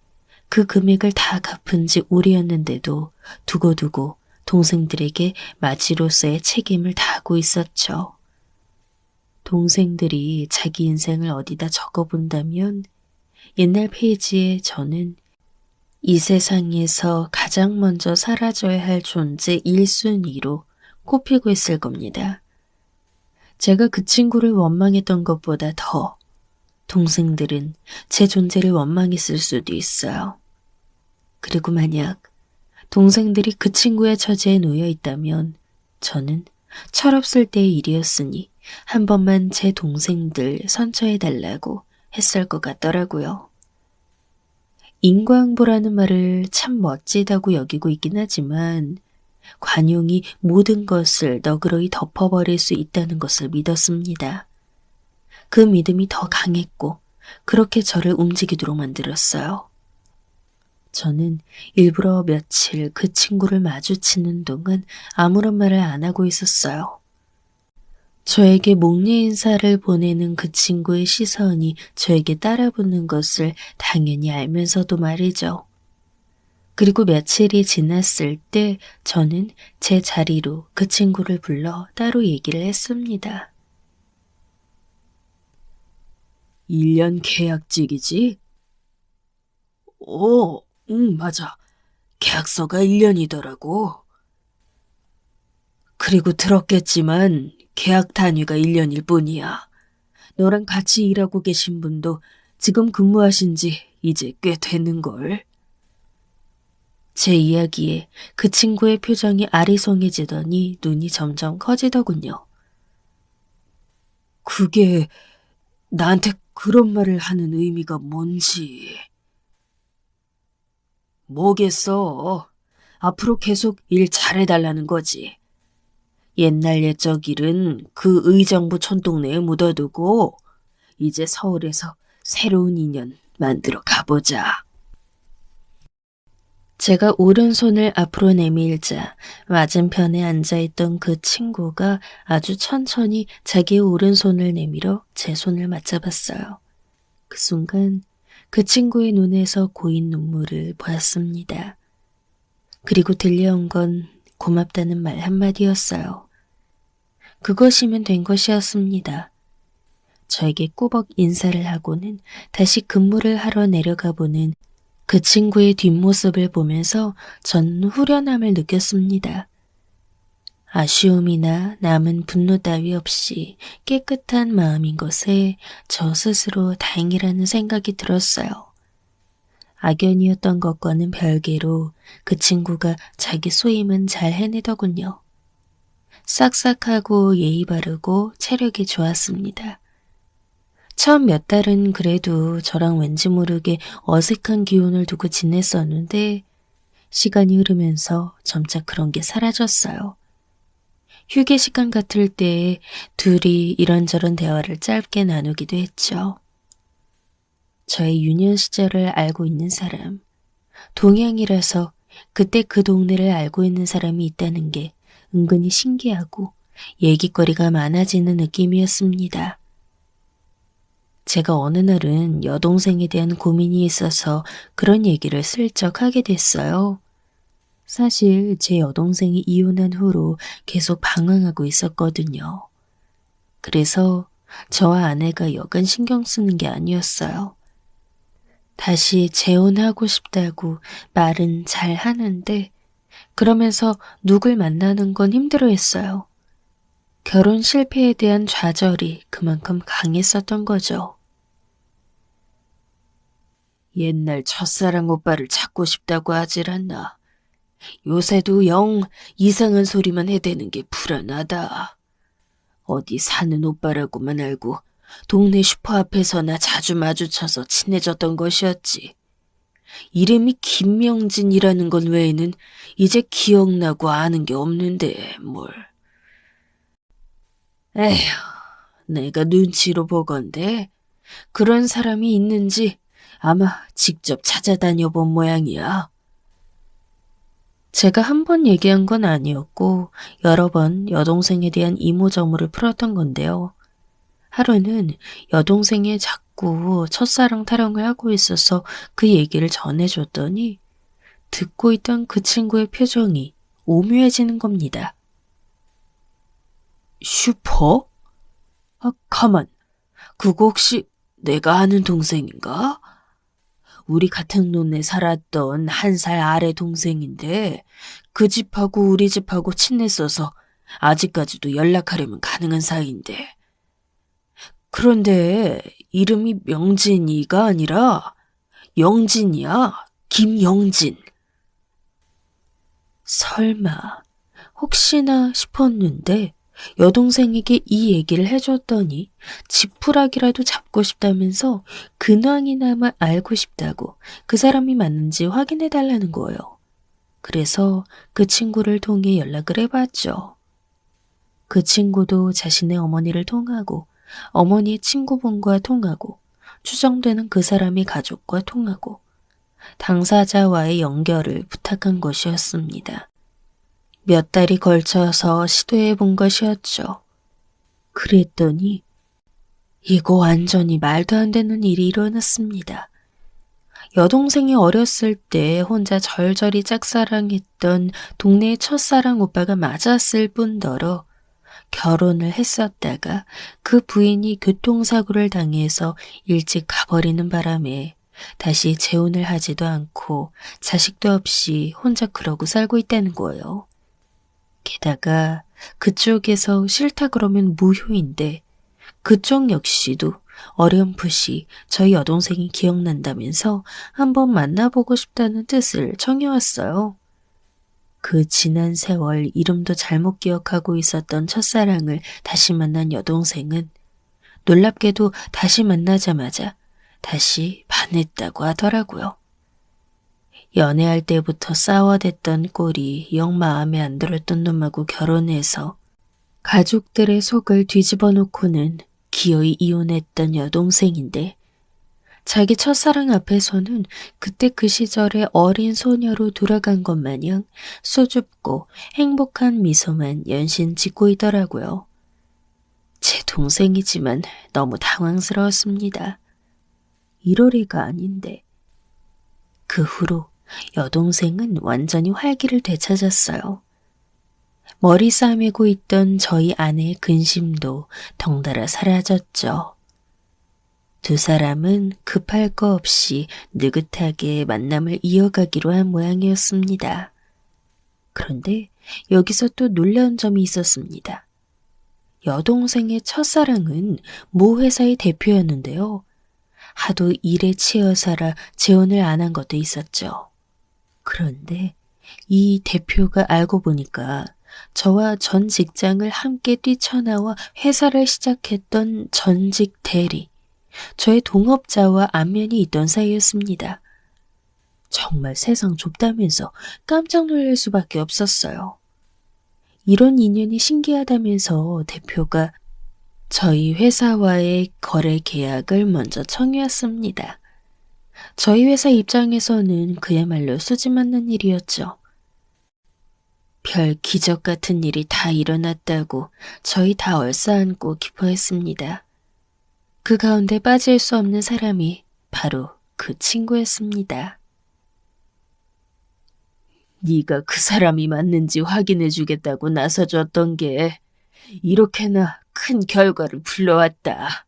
그 금액을 다 갚은 지 오래였는데도 두고두고 동생들에게 마지로서의 책임을 다하고 있었죠. 동생들이 자기 인생을 어디다 적어본다면 옛날 페이지에 저는 이 세상에서 가장 먼저 사라져야 할 존재 1순위로 꼽히고 있을 겁니다. 제가 그 친구를 원망했던 것보다 더 동생들은 제 존재를 원망했을 수도 있어요. 그리고 만약 동생들이 그 친구의 처지에 놓여 있다면 저는 철없을 때의 일이었으니 한 번만 제 동생들 선처해달라고 했을 것 같더라고요. 인과응보라는 말을 참 멋지다고 여기고 있긴 하지만 관용이 모든 것을 너그러이 덮어버릴 수 있다는 것을 믿었습니다. 그 믿음이 더 강했고 그렇게 저를 움직이도록 만들었어요. 저는 일부러 며칠 그 친구를 마주치는 동안 아무런 말을 안 하고 있었어요. 저에게 목례 인사를 보내는 그 친구의 시선이 저에게 따라붙는 것을 당연히 알면서도 말이죠. 그리고 며칠이 지났을 때 저는 제 자리로 그 친구를 불러 따로 얘기를 했습니다. 1년 계약직이지? 응, 맞아. 계약서가 1년이더라고. 그리고 들었겠지만 계약 단위가 1년일 뿐이야. 너랑 같이 일하고 계신 분도 지금 근무하신 지 이제 꽤 되는걸. 제 이야기에 그 친구의 표정이 아리송해지더니 눈이 점점 커지더군요. 그게 나한테 그런 말을 하는 의미가 뭔지. 뭐겠어. 앞으로 계속 일 잘해달라는 거지. 옛날 옛적 일은 그 의정부 촌동네에 묻어두고 이제 서울에서 새로운 인연 만들어 가보자. 제가 오른손을 앞으로 내밀자 맞은편에 앉아있던 그 친구가 아주 천천히 자기의 오른손을 내밀어 제 손을 맞잡았어요. 그 순간 그 친구의 눈에서 고인 눈물을 보았습니다. 그리고 들려온 건 고맙다는 말 한마디였어요. 그것이면 된 것이었습니다. 저에게 꾸벅 인사를 하고는 다시 근무를 하러 내려가 보는 그 친구의 뒷모습을 보면서 전 후련함을 느꼈습니다. 아쉬움이나 남은 분노 따위 없이 깨끗한 마음인 것에 저 스스로 다행이라는 생각이 들었어요. 악연이었던 것과는 별개로 그 친구가 자기 소임은 잘 해내더군요. 싹싹하고 예의 바르고 체력이 좋았습니다. 처음 몇 달은 그래도 저랑 왠지 모르게 어색한 기운을 두고 지냈었는데 시간이 흐르면서 점차 그런 게 사라졌어요. 휴게 시간 같을 때 둘이 이런저런 대화를 짧게 나누기도 했죠. 저의 유년 시절을 알고 있는 사람, 동양이라서 그때 그 동네를 알고 있는 사람이 있다는 게 은근히 신기하고 얘기거리가 많아지는 느낌이었습니다. 제가 어느 날은 여동생에 대한 고민이 있어서 그런 얘기를 슬쩍 하게 됐어요. 사실 제 여동생이 이혼한 후로 계속 방황하고 있었거든요. 그래서 저와 아내가 여간 신경 쓰는 게 아니었어요. 다시 재혼하고 싶다고 말은 잘 하는데 그러면서 누굴 만나는 건 힘들어했어요. 결혼 실패에 대한 좌절이 그만큼 강했었던 거죠. 옛날 첫사랑 오빠를 찾고 싶다고 하질 않나. 요새도 영 이상한 소리만 해대는 게 불안하다. 어디 사는 오빠라고만 알고 동네 슈퍼 앞에서나 자주 마주쳐서 친해졌던 것이었지. 이름이 김명진이라는 건 외에는 이제 기억나고 아는 게 없는데 뭘. 에휴, 내가 눈치로 보건대 그런 사람이 있는지 아마 직접 찾아다녀 본 모양이야. 제가 한 번 얘기한 건 아니었고 여러 번 여동생에 대한 이모저모를 풀었던 건데요. 하루는 여동생이 자꾸 첫사랑 타령을 하고 있어서 그 얘기를 전해줬더니 듣고 있던 그 친구의 표정이 오묘해지는 겁니다. 슈퍼? 아, 가만. 그거 혹시 내가 아는 동생인가? 우리 같은 동네 살았던 1살 아래 동생인데 그 집하고 우리 집하고 친했어서 아직까지도 연락하려면 가능한 사이인데. 그런데 이름이 명진이가 아니라 영진이야. 김영진. 설마 혹시나 싶었는데 여동생에게 이 얘기를 해줬더니 지푸라기라도 잡고 싶다면서 근황이나마 알고 싶다고 그 사람이 맞는지 확인해달라는 거예요. 그래서 그 친구를 통해 연락을 해봤죠. 그 친구도 자신의 어머니를 통하고 어머니의 친구분과 통하고 추정되는 그 사람의 가족과 통하고 당사자와의 연결을 부탁한 것이었습니다. 몇 달이 걸쳐서 시도해 본 것이었죠. 그랬더니 이거 완전히 말도 안 되는 일이 일어났습니다. 여동생이 어렸을 때 혼자 절절히 짝사랑했던 동네의 첫사랑 오빠가 맞았을 뿐더러 결혼을 했었다가 그 부인이 교통사고를 당해서 일찍 가버리는 바람에 다시 재혼을 하지도 않고 자식도 없이 혼자 그러고 살고 있다는 거예요. 게다가 그쪽에서 싫다 그러면 무효인데 그쪽 역시도 어렴풋이 저희 여동생이 기억난다면서 한번 만나보고 싶다는 뜻을 청해왔어요. 그 지난 세월 이름도 잘못 기억하고 있었던 첫사랑을 다시 만난 여동생은 놀랍게도 다시 만나자마자 다시 반했다고 하더라고요. 연애할 때부터 싸워댔던 꼴이 영 마음에 안 들었던 놈하고 결혼해서 가족들의 속을 뒤집어 놓고는 기어이 이혼했던 여동생인데 자기 첫사랑 앞에서는 그때 그 시절의 어린 소녀로 돌아간 것 마냥 수줍고 행복한 미소만 연신 짓고 있더라고요. 제 동생이지만 너무 당황스러웠습니다. 이럴 애가 아닌데. 그 후로 여동생은 완전히 활기를 되찾았어요. 머리 싸매고 있던 저희 아내의 근심도 덩달아 사라졌죠. 두 사람은 급할 거 없이 느긋하게 만남을 이어가기로 한 모양이었습니다. 그런데 여기서 또 놀라운 점이 있었습니다. 여동생의 첫사랑은 모 회사의 대표였는데요. 하도 일에 치여 살아 재혼을 안 한 것도 있었죠. 그런데 이 대표가 알고 보니까 저와 전 직장을 함께 뛰쳐나와 회사를 시작했던 전직 대리, 저의 동업자와 안면이 있던 사이였습니다. 정말 세상 좁다면서 깜짝 놀랄 수밖에 없었어요. 이런 인연이 신기하다면서 대표가 저희 회사와의 거래 계약을 먼저 청해왔습니다. 저희 회사 입장에서는 그야말로 수지 맞는 일이었죠. 별 기적 같은 일이 다 일어났다고 저희 다 얼싸안고 기뻐했습니다. 그 가운데 빠질 수 없는 사람이 바로 그 친구였습니다. 네가 그 사람이 맞는지 확인해 주겠다고 나서줬던 게 이렇게나 큰 결과를 불러왔다.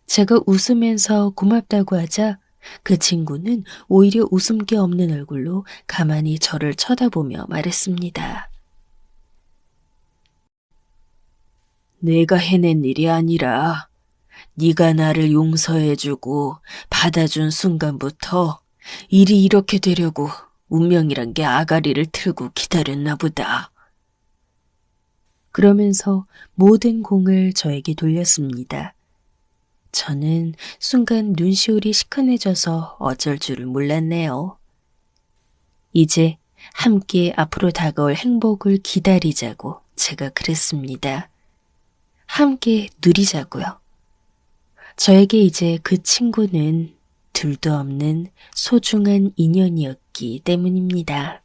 제가 웃으면서 고맙다고 하자 그 친구는 오히려 웃음기 없는 얼굴로 가만히 저를 쳐다보며 말했습니다. 내가 해낸 일이 아니라 네가 나를 용서해주고 받아준 순간부터 일이 이렇게 되려고 운명이란 게 아가리를 틀고 기다렸나 보다. 그러면서 모든 공을 저에게 돌렸습니다. 저는 순간 눈시울이 시큰해져서 어쩔 줄을 몰랐네요. 이제 함께 앞으로 다가올 행복을 기다리자고 제가 그랬습니다. 함께 누리자고요. 저에게 이제 그 친구는 둘도 없는 소중한 인연이었기 때문입니다.